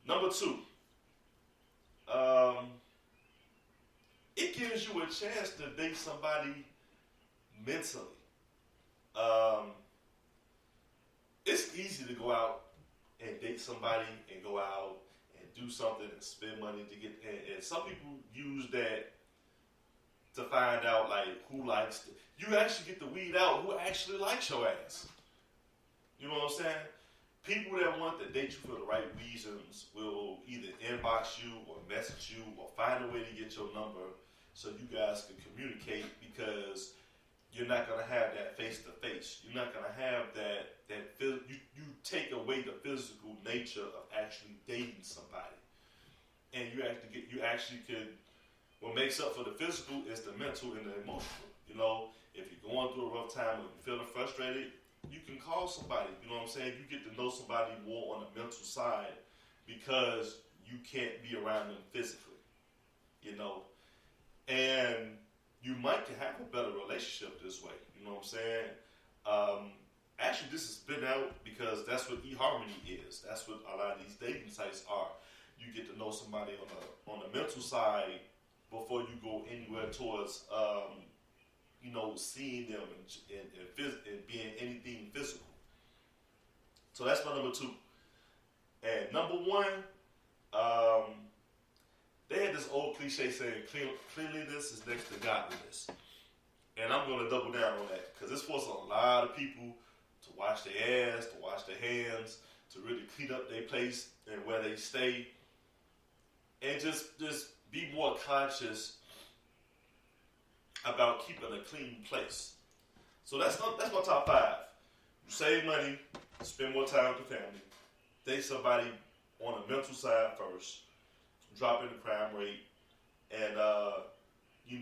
Number 2, it gives you a chance to date somebody mentally. It's easy to go out and date somebody and go out and do something and spend money to get, and some people use that to find out like who likes it. You actually get to weed out who actually likes your ass. You know what I'm saying? People that want to date you for the right reasons will either inbox you or message you or find a way to get your number so you guys can communicate, because you're not going to have that face-to-face. You're not going to have that you take away the physical nature of actually dating somebody. And you actually could, what makes up for the physical is the mental and the emotional. If you're going through a rough time or you're feeling frustrated, you can call somebody. You know what I'm saying? You get to know somebody more on the mental side because you can't be around them physically. And you might have a better relationship this way. You know what I'm saying? Actually, this has been out because that's what eHarmony is. That's what a lot of these dating sites are. You get to know somebody on the mental side before you go anywhere towards, seeing them and being anything physical. So that's my number 2. And number 1, they had this old cliche saying cleanliness is next to godliness. And I'm going to double down on that because this forces a lot of people to wash their ass, to wash their hands, to really clean up their place and where they stay. And just be more conscious about keeping a clean place. So that's my top 5. You save money, spend more time with the family, date somebody on the mental side first, dropping the crime rate, and you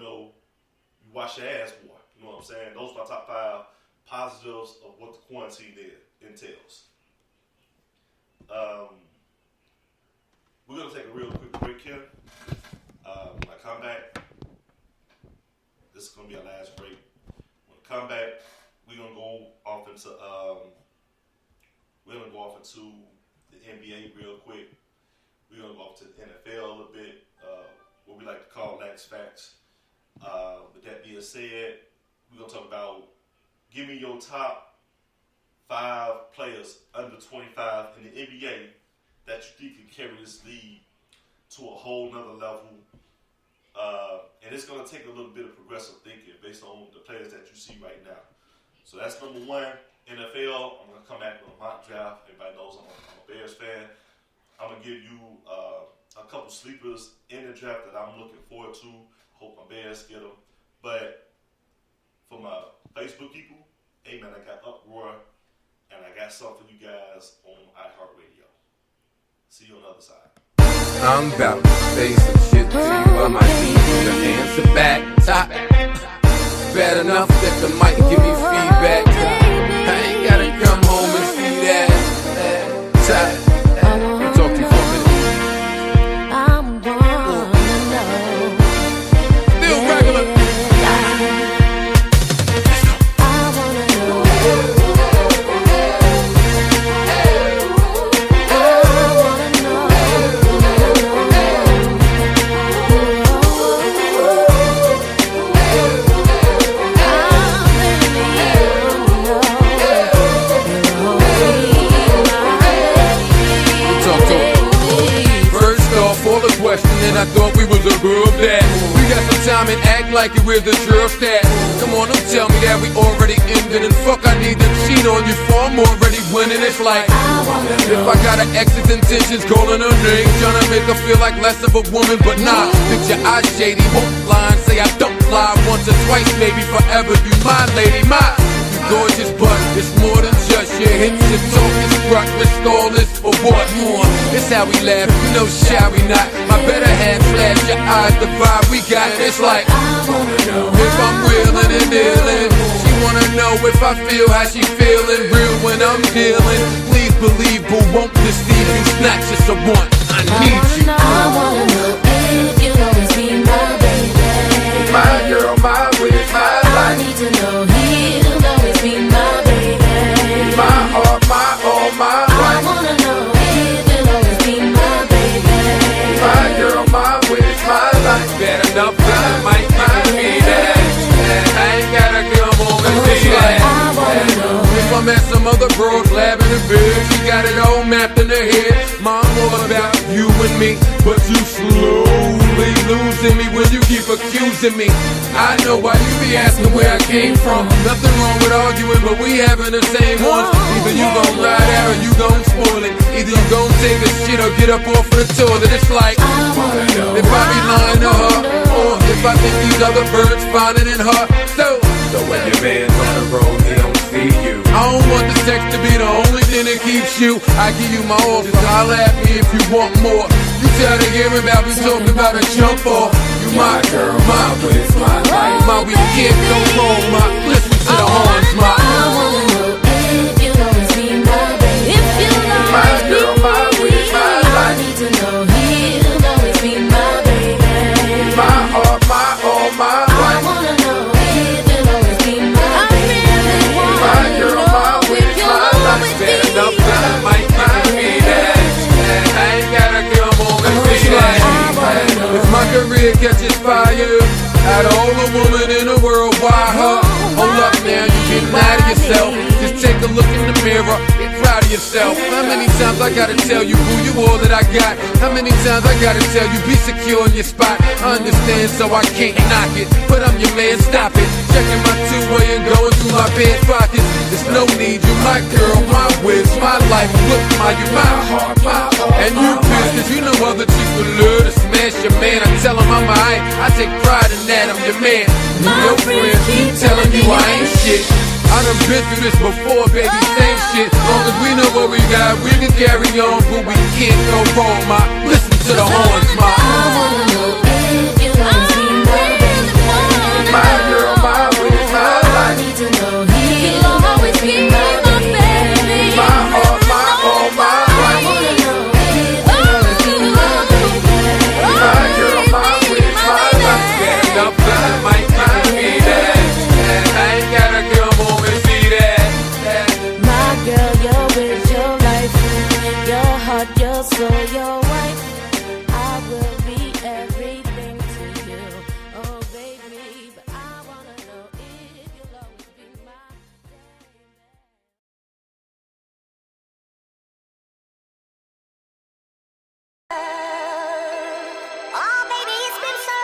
wash your ass more. You know what I'm saying? Those are my top 5 positives of what the quarantine entails. We're gonna take a real quick break here. When I come back, this is gonna be our last break. When I come back, we're gonna go off into the NBA real quick. We're going to go off to the NFL a little bit, what we like to call lax facts. With that being said, we're going to talk about, give me your top 5 players under 25 in the NBA that you think can carry this league to a whole nother level. And it's going to take a little bit of progressive thinking based on the players that you see right now. So that's number 1, NFL. I'm going to come back with a mock draft. Everybody knows I'm a Bears fan. I'm going to give you a couple sleepers in the draft that I'm looking forward to. Hope my Bears get them. But for my Facebook people, hey man, I got Uproar, and I got something for you guys on iHeartRadio. See you on the other side. I'm about to say some shit to you. I might need you to answer back. Top. Bad enough that the mic give me feedback. I ain't gotta come home and see that. Top. and I thought we was above that. We got some time and act like it, we're the trust that. Come on, don't tell me that we already ended. And fuck, I need to cheat on you for I'm already winning. It's like, if I got an ex's intentions, calling her name, trying to make her feel like less of a woman. But nah, picture I shady, won't lie and say I don't lie. Once or twice, maybe forever. You my lady, my gorgeous, but it's more than just your hips, your talk, your strut, risk all this for what more? It's how we laugh, you know, shall we not? My better half flash, your eyes, the vibe we got. It's like, I wanna know if I'm reelin' and dealing. She wanna know if I feel how she feeling, real when I'm dealing. Please believe, boo, won't deceive you. It's not just a want, I need you. I wanna know if you'll always be my baby. My girl, my wish, my I life. need to know he'll always be my baby. My heart, my all, my I life. wanna know if you'll always be my baby. My girl, my wish, my life. Bad enough that it might give me that. I ain't gotta come home and see that. I wanna know If I'm at some other broad laughing in bed, she got it all mapped in her head. Mom, all about you and me, but you slowly losing me when you keep accusing me. I know why you be asking where I came from. Nothing wrong with arguing, but we having the same ones. Either you gon' ride out or you gon' spoil it. Either you gon' take the shit or get up off of the toilet. It's like, if I be lying to her, or if I think these other birds finding in her. So when your man's on the road, he don't see you. I don't want the sex to be the only thing that keeps you. I give you my all, so holla at me if you want more. You tell the game about me talking about a jump off. You my girl, my wish, my life. My we can't go wrong, my listen to the horns, my. I wanna know if you'll always be my baby. If you'll My always be girl, my wish, my I life. need to know he'll always be my baby. My heart, my all, my I life. wanna know if you'll always be my baby. My girl, my wish, my life. Bad enough that it might give me that. I ain't gotta come home and see that. If my career catches fire, out of all the women in the world, why her? Hold up now, you get mad at yourself. Just take a look in the mirror, get proud of yourself. How many times I gotta tell you, boo, you all that I got? How many times I gotta tell you, be secure in your spot? I understand, so I can't knock it, but I'm your man, stop it. Checking my two-way and going through my pants pockets. There's no need, you my girl, my whiz, my life. Look, you my heart, my all. And you pissed, cause you know other chicks would love to smash your man. I tell them I'm alright, I take pride in that, I'm your man. Your friends keep telling you I ain't shit. I done been through this before, baby, same shit. Long as we know what we got, we can carry on, but we can't go wrong, ma. Listen to the horns, ma. I wanna know if you'll always be my baby. My girl, my wish, my I life. need to know he'll always be my baby. My heart, my all, my I life. wanna know if you'll always be my baby. My girl, my wish, my life. Stand up and it might give me that. I ain't gotta come home and see that. My girl, your wish, your life, your heart, your soul, your wife. I will be everything to you, oh baby. But I wanna know if you'll always be my baby. Oh baby, it's been so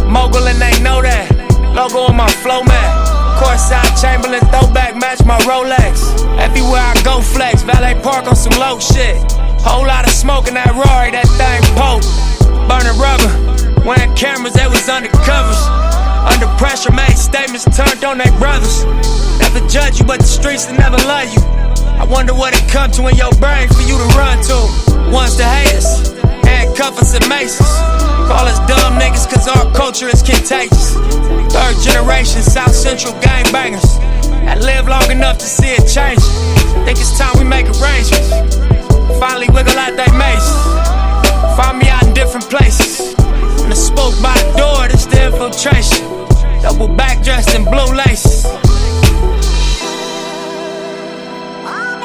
Mogul and they know that. Logo on my flow mat. Courtside Chamberlain throwback match my Rolex. Everywhere I go flex. Valet park on some low shit. Whole lot of smoke in that Rory, that thing poke. Burning rubber. Wearing cameras, they was undercovers. Under pressure, made statements turned on their brothers. Never judge you, but the streets will never love you. I wonder what it come to in your brain for you to run to. One's the haters, handcuff us and maces. Call us dumb niggas cause our culture is contagious. Third generation South Central gangbangers that live long enough to see it change. Think it's time we make arrangements. Finally wiggle out they mazes. Find me out in different places. When the spook by the door, this the infiltration. Double back dressed in blue laces. Oh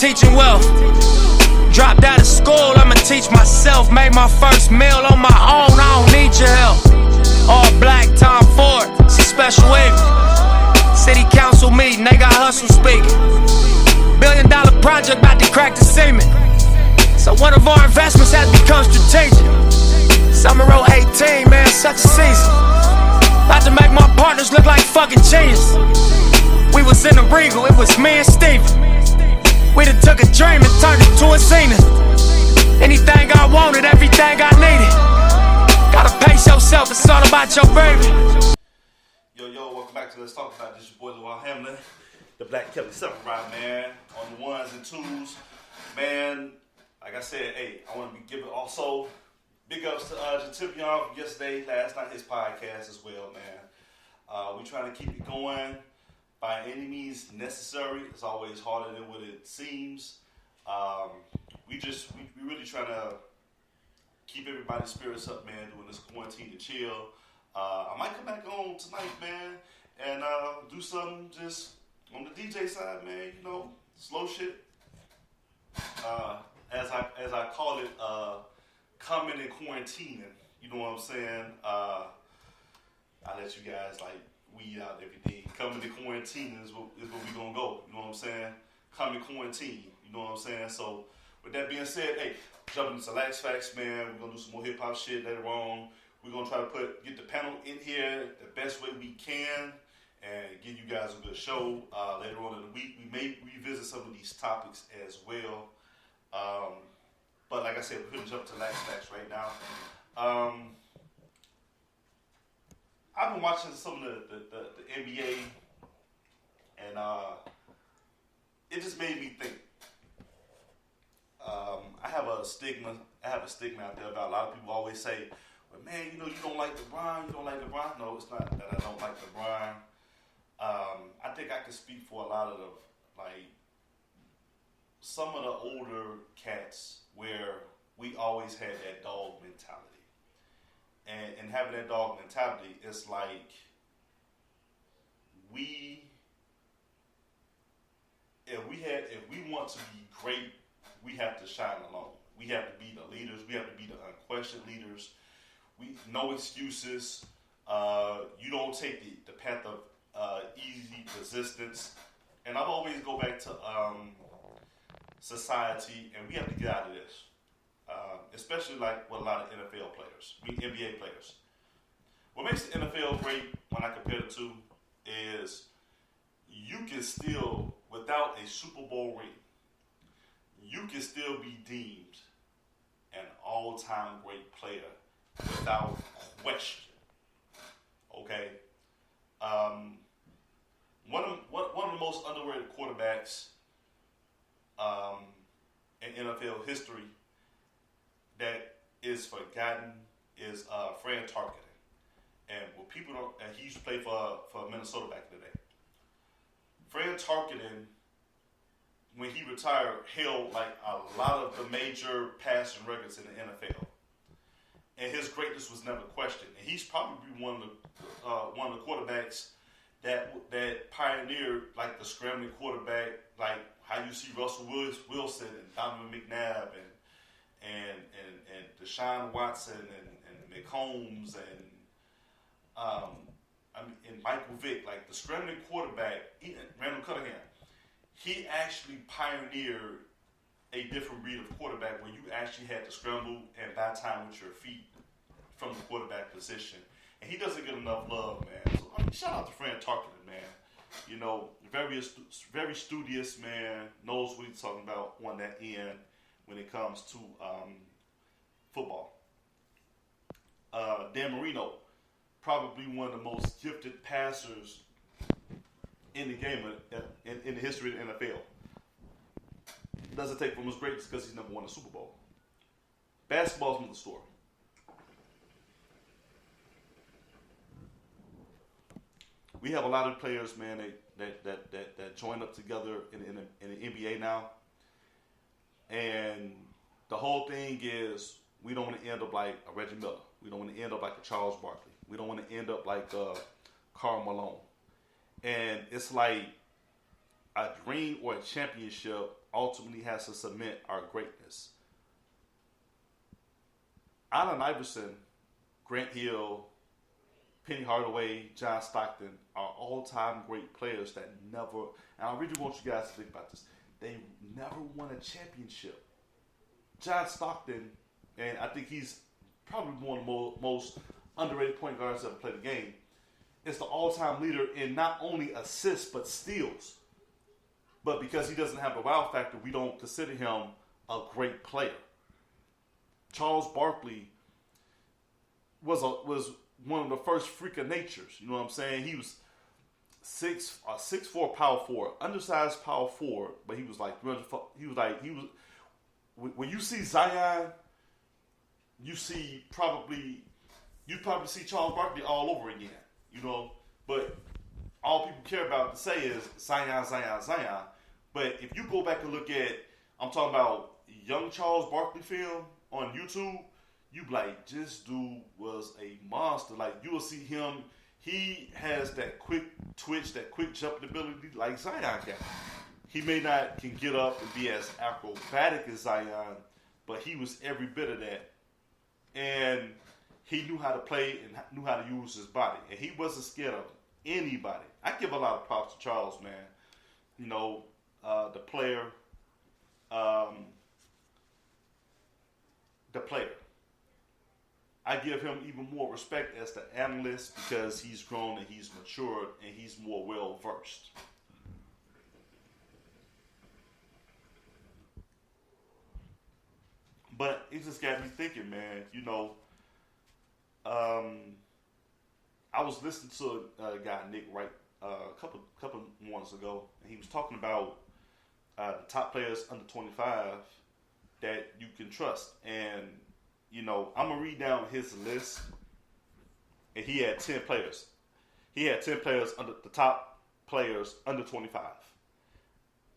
teaching wealth. Dropped out of school, I'ma teach myself. Made my first meal on my own, I don't need your help. All black, Tom Ford, it's a special evening. City council meeting, they got hustle speaking. $1 billion project about to crack the cement. So one of our investments has become strategic. Summer row 18, man, such a season. About to make my partners look like fucking genius. We was in the Regal, it was me and Steven. We done took a dream and turned it to a zenith. Anything I wanted, everything I needed. Gotta pace yourself, it's all about your baby. Yo, welcome back to Let's Talk About This. Your boy, Lil Hamlin, the Black Kelly Samurai, man, on the ones and twos. Man, like I said, hey, I want to be giving also big ups to Jativion from yesterday, last night, his podcast as well, man. We trying to keep it going by any means necessary. It's always harder than what it seems. We really trying to keep everybody's spirits up, man, during this quarantine to chill. I might come back on tonight, man, and do something just on the DJ side, man, you know, slow shit. As I call it, coming and quarantining, you know what I'm saying? I let you guys like weed out everything. Coming to quarantine is where we gonna go, you know what I'm saying? Coming quarantine, you know what I'm saying? So with that being said, hey, jumping into Lax Facts, man, we're gonna do some more hip hop shit later on. We're gonna try to get the panel in here the best way we can and give you guys a good show. Later on in the week, we may revisit some of these topics as well. But like I said, we're gonna jump to Lax Facts right now. I've been watching some of the NBA, and it just made me think. I have a stigma out there about a lot of people always say, "But man, you know, you don't like LeBron. You don't like LeBron." No, it's not that I don't like LeBron. I think I can speak for a lot of some of the older cats where we always had that dog mentality. And having that dog mentality, it's like if we want to be great, we have to shine alone. We have to be the leaders. We have to be the unquestioned leaders. No excuses. You don't take the path of easy resistance. And I've always go back to society, and we have to get out of this. Especially like with a lot of NFL players, NBA players. What makes the NFL great when I compare the two is you can still, without a Super Bowl ring, you can still be deemed an all-time great player without question. Okay? One of the most underrated quarterbacks in NFL history that is forgotten is Fran Tarkenton. And what people don't, and he used to play for Minnesota back in the day. Fran Tarkenton, when he retired, held like a lot of the major passing records in the NFL. And his greatness was never questioned. And he's probably one of the quarterbacks that pioneered like the scrambling quarterback, like how you see Russell Wilson and Donovan McNabb and Deshaun Watson and McCombs and Michael Vick, like the scrambling quarterback, Randall Cunningham. He actually pioneered a different breed of quarterback where you actually had to scramble and buy time with your feet from the quarterback position. And he doesn't get enough love, man. So shout out to Fran Tarkenton, man. You know, very studious, man. Knows what he's talking about on that end when it comes to football. Dan Marino, probably one of the most gifted passers in the game in the history of the NFL. Doesn't take from his greatness because he's never won a Super Bowl. Basketball's another story. We have a lot of players, man, that join up together in the NBA now. And the whole thing is we don't want to end up like a Reggie Miller. We don't want to end up like a Charles Barkley. We don't want to end up like Karl Malone. And it's like a dream or a championship ultimately has to cement our greatness. Allen Iverson, Grant Hill, Penny Hardaway, John Stockton are all-time great players that never, and I really want you guys to think about this, they never won a championship. John Stockton, and I think he's probably one of the most underrated point guards ever played the game, is the all-time leader in not only assists but steals. But because he doesn't have the wow factor, we don't consider him a great player. Charles Barkley was one of the first freak of natures. You know what I'm saying? He was 6'4" power forward, undersized power forward, but he was like when you see Zion, you probably see Charles Barkley all over again. You know, but all people care about to say is Zion, Zion, Zion. But if you go back and look at, I'm talking about young Charles Barkley film on YouTube, you be like, this dude was a monster. Like, you will see him, he has that quick twitch, that quick jumping ability like Zion can. He may not can get up and be as acrobatic as Zion, but he was every bit of that. And he knew how to play and knew how to use his body. And he wasn't scared of anybody. I give a lot of props to Charles, man. You know, the player. I give him even more respect as the analyst because he's grown and he's matured and he's more well-versed. But it just got me thinking, man, you know, I was listening to a guy, Nick Wright, a couple months ago, and he was talking about the top players under 25 that you can trust. And, you know, I'm going to read down his list, and he had 10 players. He had 10 players under the top players under 25.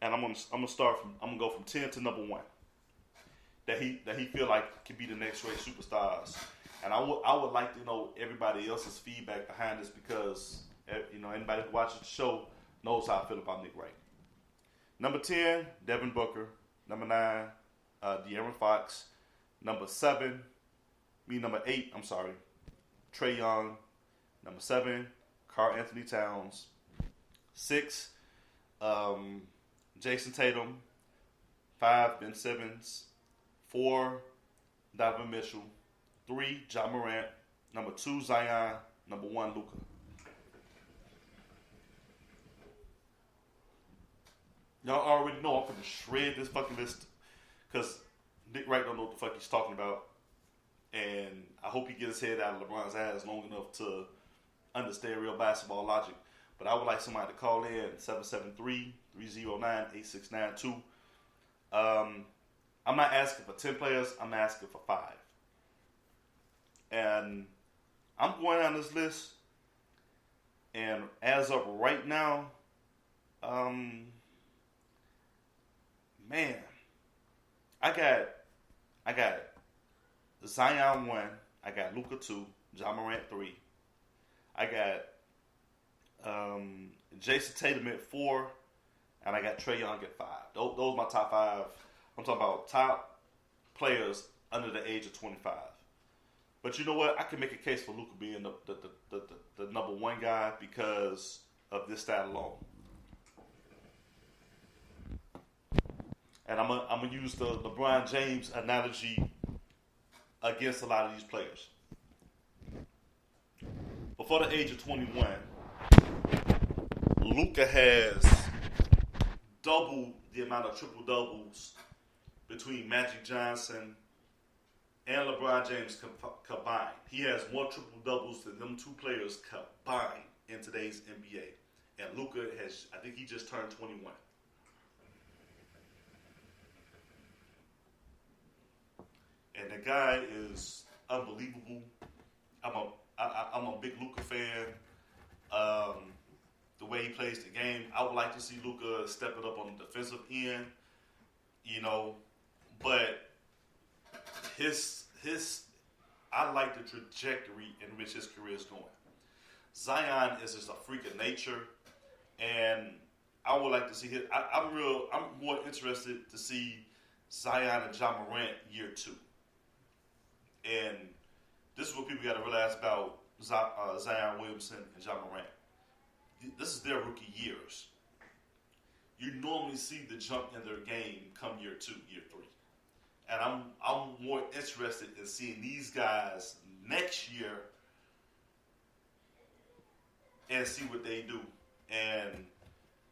And I'm gonna go from 10 to number 1. That he feel like can be the next great superstars. And I would like to know everybody else's feedback behind this because, you know, anybody who watches the show knows how I feel about Nick Wright. Number 10, Devin Booker. Number 9, De'Aaron Fox. Number 8, Trae Young. Number 7, Karl Anthony Towns. 6, Jason Tatum. 5, Ben Simmons. 4, Donovan Mitchell. 3, Ja Morant. Number 2, Zion. Number 1, Luka. Y'all already know I'm going to shred this fucking list because Nick Wright don't know what the fuck he's talking about. And I hope he gets his head out of LeBron's ass long enough to understand real basketball logic. But I would like somebody to call in 773-309-8692. I'm not asking for 10 players. I'm asking for 5. And I'm going down this list. And as of right now, man, I got Zion 1. I got Luka 2. Ja Morant 3. I got Jason Tatum at 4. And I got Trae Young at 5. Those are my top 5. I'm talking about top players under the age of 25. But you know what? I can make a case for Luka being the number 1 guy because of this stat alone. And I'm gonna use the LeBron James analogy against a lot of these players. Before the age of 21, Luka has double the amount of triple doubles between Magic Johnson and LeBron James combined. He has more triple doubles than them two players combined in today's NBA. And Luka has, I think he just turned 21. And the guy is unbelievable. I'm a big Luka fan. The way he plays the game, I would like to see Luka stepping up on the defensive end, you know. But I like the trajectory in which his career is going. Zion is just a freak of nature, and I would like to see him. I'm more interested to see Zion and John Morant year 2. And this is what people got to realize about Zion Williamson and John Morant. This is their rookie years. You normally see the jump in their game come year 2, year 3. And I'm more interested in seeing these guys next year and see what they do. And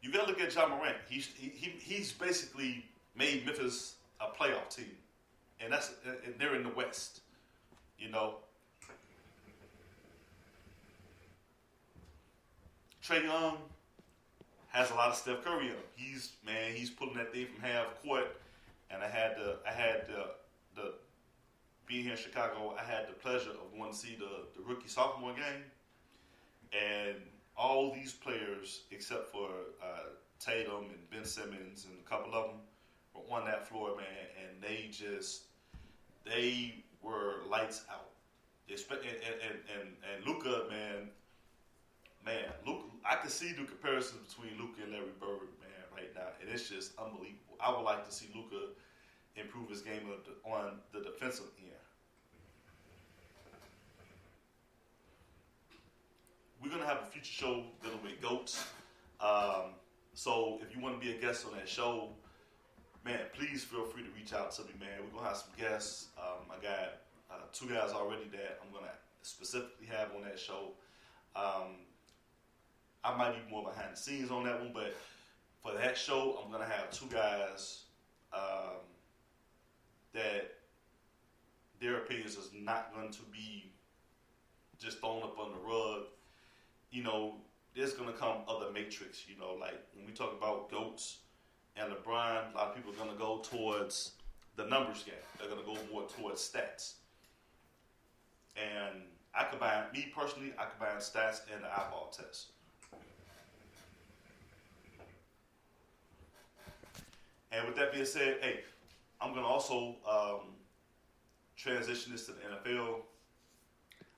you got to look at John Morant. He's basically made Memphis a playoff team, and they're in the West. You know, Trae Young has a lot of Steph Curry in him. He's pulling that thing from half court. And I had the being here in Chicago, I had the pleasure of going to see the rookie sophomore game, and all these players except for Tatum and Ben Simmons and a couple of them were on that floor, man, and they were lights out. And Luka, man, Luka, I can see the comparison between Luka and Larry Bird, man, right now, and it's just unbelievable. I would like to see Luka improve his game on the defensive end. We're going to have a future show dealing with GOATs. So if you want to be a guest on that show, man, please feel free to reach out to me, man. We're going to have some guests. I got 2 guys already that I'm going to specifically have on that show. I might be more behind the scenes on that one, but for that show, I'm going to have 2 guys that their opinions is not going to be just thrown up on the rug. You know, there's going to come other matrix, you know, like when we talk about GOATs and LeBron, a lot of people are going to go towards the numbers game. They're going to go more towards stats. And I combine stats and the eyeball test. And with that being said, hey, I'm going to also transition this to the NFL.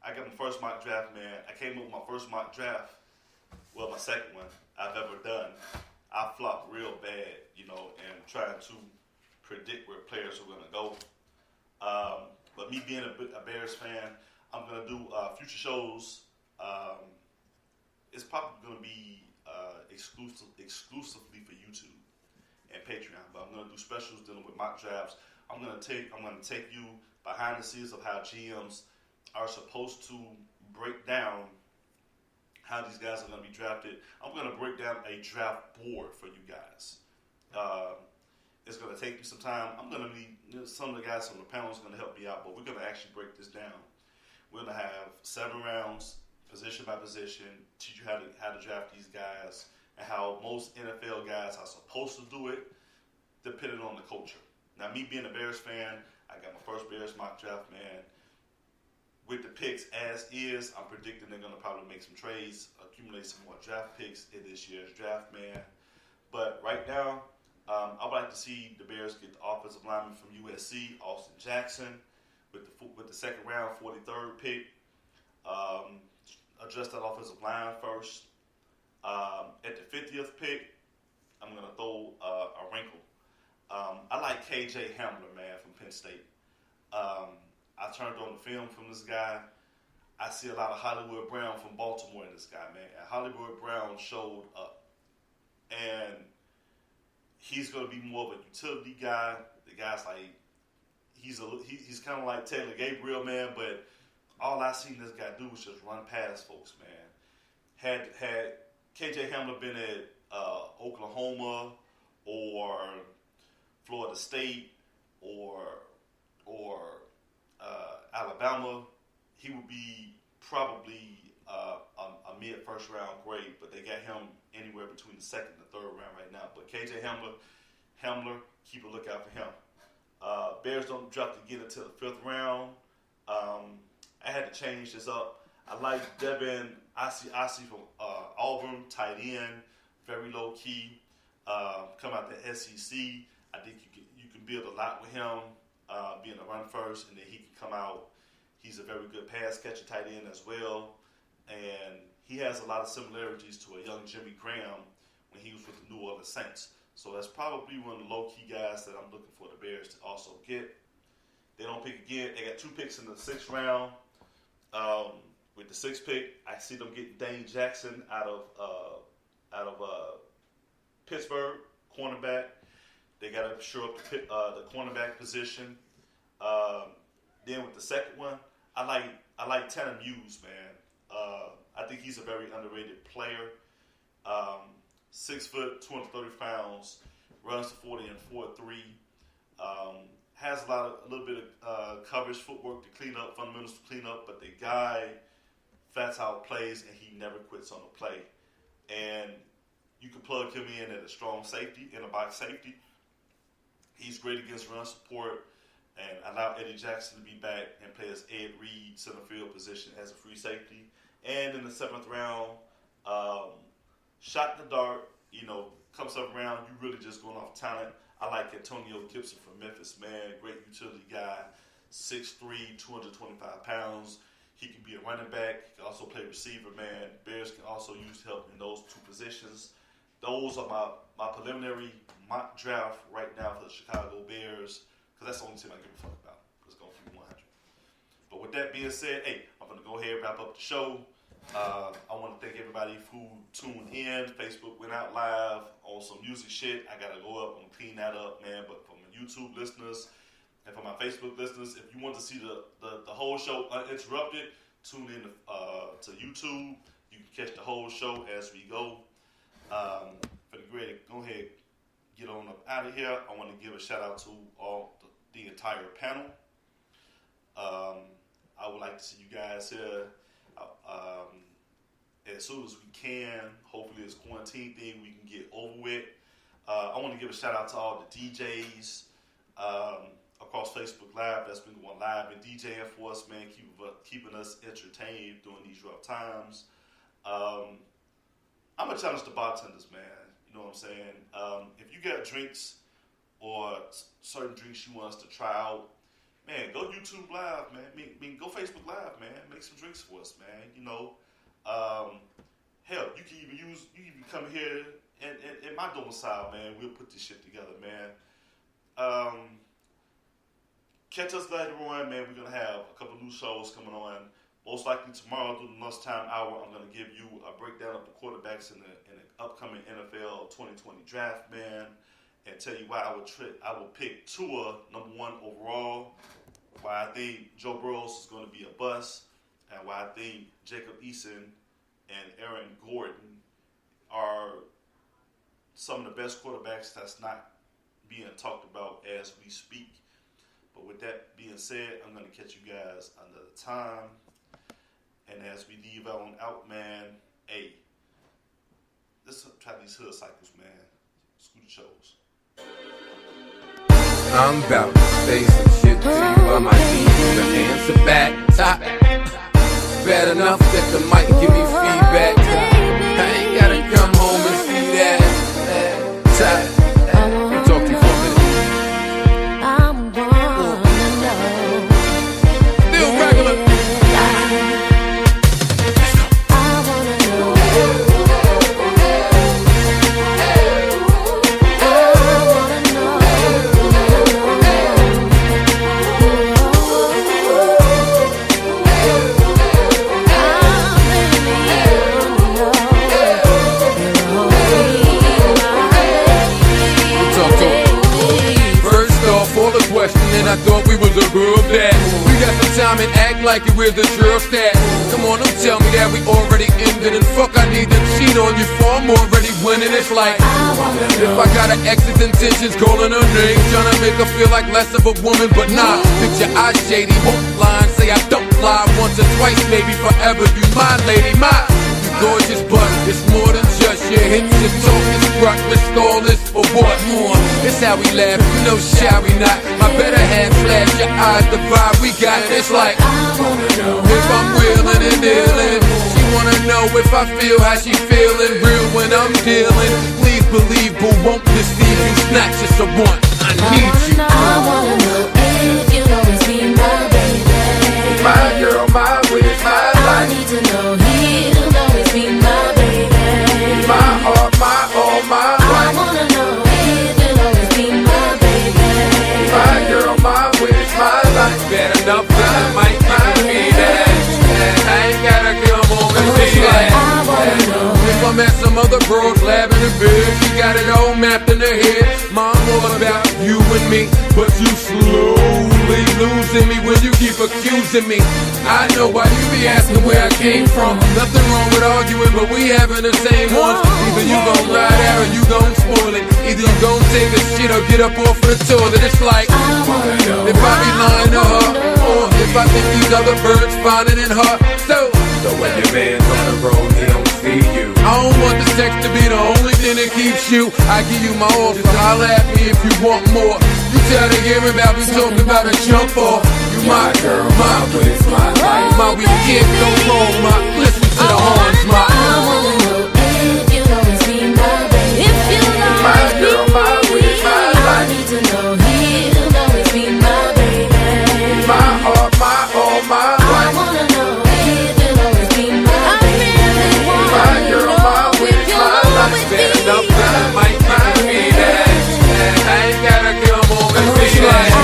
I got my first mock draft, man. I came up with my first mock draft. Well, my second one I've ever done. I flopped real bad, you know, and trying to predict where players are going to go. But me being a Bears fan, I'm going to do future shows. It's probably going to be exclusively for YouTube and Patreon, but I'm going to do specials dealing with mock drafts. I'm going to take you behind the scenes of how GMs are supposed to break down how these guys are going to be drafted. I'm going to break down a draft board for you guys. It's going to take me some time. I'm going to need some of the guys on the panel is going to help me out, but we're going to actually break this down. We're going to have 7 rounds, position by position, teach you how to draft these guys, and how most NFL guys are supposed to do it, depending on the culture. Now, me being a Bears fan, I got my first Bears mock draft, man. With the picks as is, I'm predicting they're going to probably make some trades, accumulate some more draft picks in this year's draft, man. But right now, I would like to see the Bears get the offensive lineman from USC, Austin Jackson, with the second round, 43rd pick. Address that offensive line first. At the 50th pick, I'm going to throw a wrinkle. I like KJ Hamler, man, from Penn State. I turned on the film from this guy. I see a lot of Hollywood Brown from Baltimore in this guy, man. And Hollywood Brown showed up. And he's going to be more of a utility guy. The guy's like, he's kind of like Taylor Gabriel, man, but all I seen this guy do was just run past folks, man. Had KJ Hamler been at Oklahoma or Florida State or Alabama, he would be probably a mid-first round grade, but they got him anywhere between the second and the third round right now. But KJ Hamler, keep a lookout for him. Bears don't draft to get into the 5th round. I had to change this up. I like Devin Ossie from Auburn, tight end, very low key. Come out the SEC. I think you can build a lot with him, being a run first, and then he can come out. He's a very good pass catcher tight end as well, and he has a lot of similarities to a young Jimmy Graham when he was with the New Orleans Saints. So that's probably one of the low-key guys that I'm looking for the Bears to also get. They don't pick again. They got 2 picks in the 6th round. With the 6th pick, I see them getting Dane Jackson out of Pittsburgh, cornerback. They got to shore up the cornerback position. Then with the second one, I like Tanner Muse, man. I think he's a very underrated player. 6 foot, 230 pounds, runs the 40 and 4.3. Has a little bit of coverage, footwork to clean up, fundamentals to clean up, but the guy flats out plays and he never quits on a play. And you can plug him in at a strong safety, in a box safety. He's great against run support, and allow Eddie Jackson to be back and play as Ed Reed center field position as a free safety. And in the 7th round, shot in the dark, comes up around, you really just going off talent. I like Antonio Gibson from Memphis, man. Great utility guy, 6'3", 225 pounds. He can be a running back. He can also play receiver, man. Bears can also use help in those 2 positions. Those are my preliminary mock draft right now for the Chicago Bears, because that's the only team I give a fuck about. It's going to be 100. But with that being said, hey, I'm going to go ahead and wrap up the show. I want to thank everybody who tuned in. Facebook went out live on some music shit. I got to go up and clean that up, man. But for my YouTube listeners and for my Facebook listeners, if you want to see the whole show uninterrupted, tune in to YouTube. You can catch the whole show as we go. For the great, go ahead, get on up out of here. I want to give a shout out to all the entire panel. I would like to see you guys here as soon as we can. Hopefully this quarantine thing we can get over with. I want to give a shout out to all the DJs across Facebook Live that's been going live and DJing for us, man, keeping us entertained during these rough times. I'm going to challenge the bartenders, man. You know what I'm saying? If you got drinks or certain drinks you want us to try out, man, go YouTube Live, man. I mean, go Facebook Live, man. Make some drinks for us, man. Hell, you can even come here in my domicile, man. We'll put this shit together, man. Catch us later on, man. We're going to have a couple new shows coming on. Most likely tomorrow during the lunchtime hour, I'm going to give you a breakdown of the quarterbacks in the upcoming NFL 2020 draft, man. And tell you why I would pick Tua number 1 overall, why I think Joe Burrows is going to be a bust, and why I think Jacob Eason and Aaron Gordon are some of the best quarterbacks that's not being talked about as we speak. But with that being said, I'm going to catch you guys another time. And as we leave out, man, hey, let's try these hood cycles, man. Scooter shows. I'm about to say some shit to you. I might need you to answer back. Top. Bad enough that the mic give me feedback. I ain't gotta come home and see that. Top. I'll talk to you for a minute. I'm gonna know. Still regular. I wanna know. And I thought we was a real that we got some time and act like it we're the drill stat. Come on, don't tell me that we already ended. And fuck, I need to cheat on you for I'm already winning. It's like, if I got an ex's intentions, calling her name, trying to make her feel like less of a woman. But nah, picture I shady, won't lie and say I don't lie. Once or twice, maybe forever, you my lady, my gorgeous, but it's more than just your hits. Your talk is rock, risk all this for what more? It's how we laugh, you know, shall we not? My better half flash, your eyes, the vibe we got. It's like, I wanna know if I'm reeling and dealing. She wanna know if I feel how she feeling. Real when I'm dealing. Please believe, boo, won't deceive you. It's not just a want, I need you. I wanna know if you'll always be my baby. My girl, my wish, my life. I need to know he'll always be my baby. My heart, my all, me, but you slowly losing me when you keep accusing me. I know why you be asking where I came from. Nothing wrong with arguing, but we having the same ones. Either you gon' ride out or you gon' spoil it. Either you gon' take the shit or get up off of the toilet. It's like, if I be lying to her, or if I think these other birds finer than her. So when your man's on the road, he don't see you. I don't want the sex to be the only thing that keeps you. I give you my all, so holler at me if you want more. You tell the game about me talking about a jump off. You my girl, my place, my life, my we can't go wrong, my listen to the horns, my. I wanna know if you'll always be my baby. If you'll always be my baby. I need to know he'll always be my baby. My heart, my all, my life. I wanna know if you'll always be my baby. My girl, my witch, my life. Stand up to the mic, give me that. I ain't gotta come home and be that.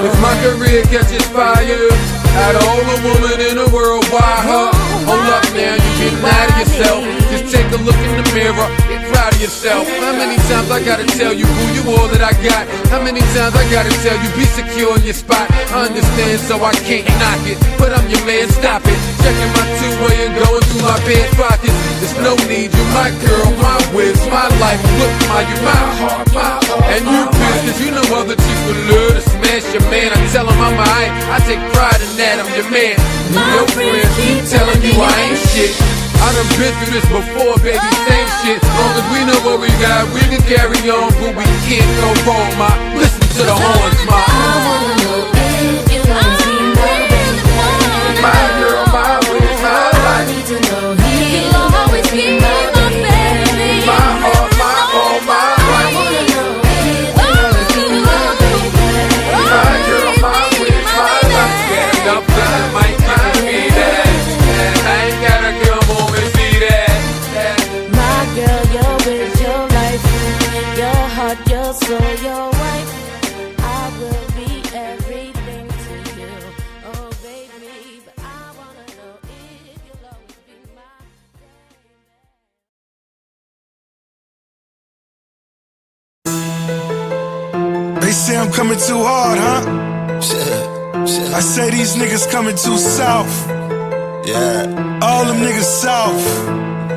If my career catches fire, out of all the woman in the world, why her? Hold up now, you get mad at yourself. Just take a look in the mirror, get proud of yourself. How many times I gotta tell you who you all that I got? How many times I gotta tell you be secure in your spot? I understand, so I can't knock it, but I'm your man, stop it. Checking my two-way and going through my pants pockets. There's no need, you my girl, my whiz, my life. Look, you my heart, my all. And you pissed, cause you know other chicks would love to smash your man. I tell him I'm alright, I take pride in that, I'm your man. Your friends keep telling you I ain't shit. I done been through this before, baby, same shit. Long as we know what we got, we can carry on, but we can't go wrong, ma. Listen to the horns, ma. I wanna know if you'll always be my baby. My girl, my witch, my I need to know he'll always be my baby. my heart, my all, my I life. wanna know if you'll always be my baby. My girl, my witch, my life. Stand up to the mic, give me that. I ain't gotta come home and see that. My girl, your wish, your life, your heart, your soul, your wife. I will be everything to you, oh baby. But I wanna know if you'll always be my baby. They say I'm coming too hard, huh? I say these niggas coming too south. Yeah. All them niggas south.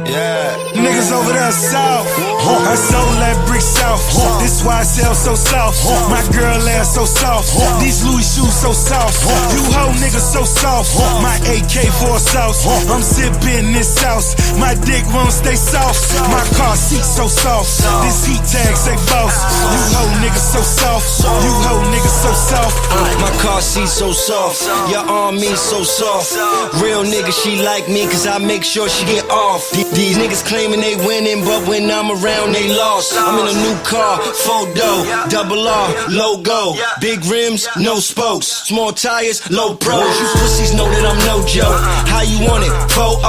Yeah. Niggas over there south. I sold that brick south. This why I sell so soft. My girl ass so soft. These Louis shoes so soft. You hoe niggas so soft. My AK for a sauce. I'm sipping this sauce. My dick won't stay soft. My car seat so soft. This heat tag say boss. You hoe niggas so soft. You hoe niggas so soft. My car seat so soft, your arm me so soft. Real nigga, she like me cause I make sure she get off. These niggas claiming they winning, but when I'm around they lost. I'm in a new car, photo, double R, logo. Big rims, no spokes. Small tires, low pros. You pussies know that I'm no joke. How you want it? 4-0,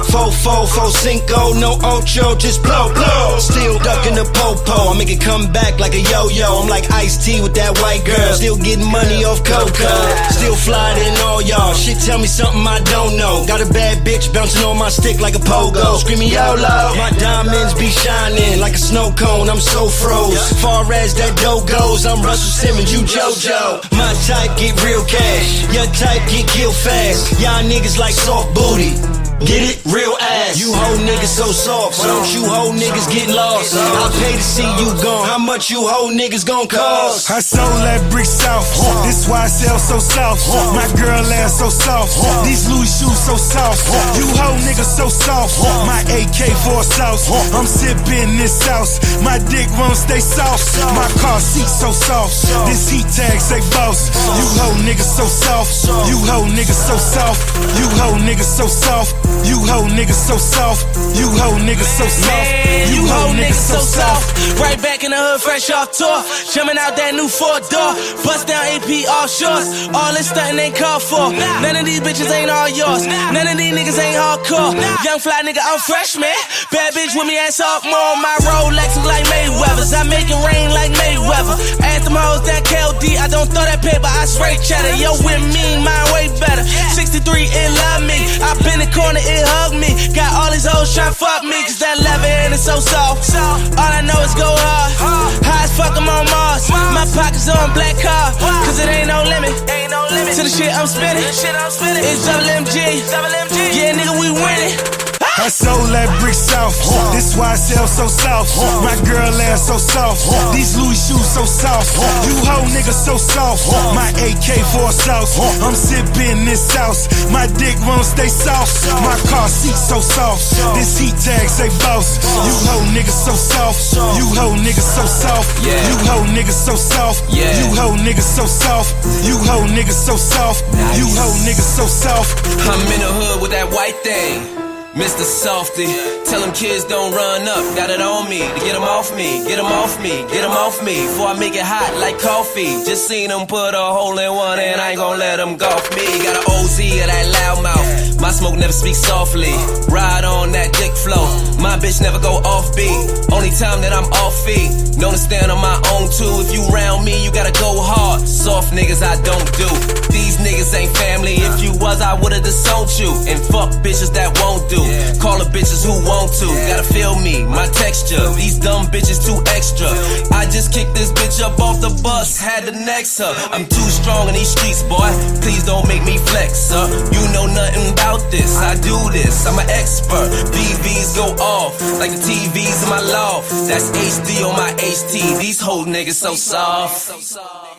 4-4, 4-5, no ocho, just blow, blow. Still ducking the po-po, I make it come back like a yo-yo. I'm like Ice-T with that white girl. Still getting money off cocoa. Still fly than all y'all. Shit, tell me something I don't know. Got a bad bitch bouncing on my stick like a pogo. Screaming YOLO. My diamonds be shining like a snow cone. I'm so froze. Far as that dough goes, I'm Russell Simmons, you JoJo. My type get real cash. Your type get killed fast. Y'all niggas like soft booty. Get it? Real ass. You hoe niggas so soft. Why don't you hoe niggas get lost? I'll pay to see you gone. How much you hoe niggas gon' cost? I sold that brick south. This why I sell so soft. My girl ass so soft. These Louis shoes so soft. You hoe niggas so soft. My AK for a sauce. I'm sipping this sauce. My dick won't stay soft. My car seat so soft. This heat tag say boss. You hoe niggas so soft. You hoe niggas so soft. You hoe niggas so soft. You hoe niggas so soft. You hoe niggas so soft. Man, you hoe niggas so soft. Right back in the hood, fresh off tour. Jumping out that new 4-door. Bust down AP offshores. All this stunting ain't called for. None of these bitches ain't all yours. None of these niggas ain't hardcore. Young fly nigga, I'm fresh, man. Bad bitch with me ass sophomore. My Rolex is like Mayweather's. I make it rain like Mayweather. Ask them hoes that KLD. I don't throw that paper, I spray cheddar. Yo, with me, mine way better. 63, it love me. I been in the corner, it hug me. Got all these hoes tryna fuck me, cause that leather and it's so soft. All I know is go hard. High as fuck, I'm on Mars. My pockets on shit I'm spinning. It's double MG. Yeah, nigga, we winning. I sold that brick south. This why I sell so soft. My girl ass so soft. These Louis shoes so soft. You hoe niggas so soft. My AK for a sauce. I'm sipping this sauce. My dick won't stay soft. My car seat so soft. This heat tag say boss. You hoe niggas so soft. You hoe niggas so soft. You hoe niggas so soft. You hoe niggas so soft. You hoe niggas so soft. You hoe niggas so soft. I'm in the hood with that white thing. Mr. Softy, tell them kids don't run up, got it on me, to get them off me, get them off me, get them off me, before I make it hot like coffee. Just seen them put a hole in one and I ain't gon' let them golf me. Got an OZ of that loud mouth, my smoke never speaks softly, ride on that dick flow, my bitch never go off beat, only time that I'm off feet, known to stand on my own too. If you round me, you gotta go hard, soft niggas I don't do. These niggas ain't family, if you was I would've disowned you, and fuck bitches that won't do. Call the bitches who want to. Gotta feel me, my texture. These dumb bitches too extra. I just kicked this bitch up off the bus, had to next her. I'm too strong in these streets, boy. Please don't make me flex, huh? You know nothing about this. I do this, I'm an expert. BVs go off like the TVs in my loft. That's HD on my HT. These whole niggas so soft.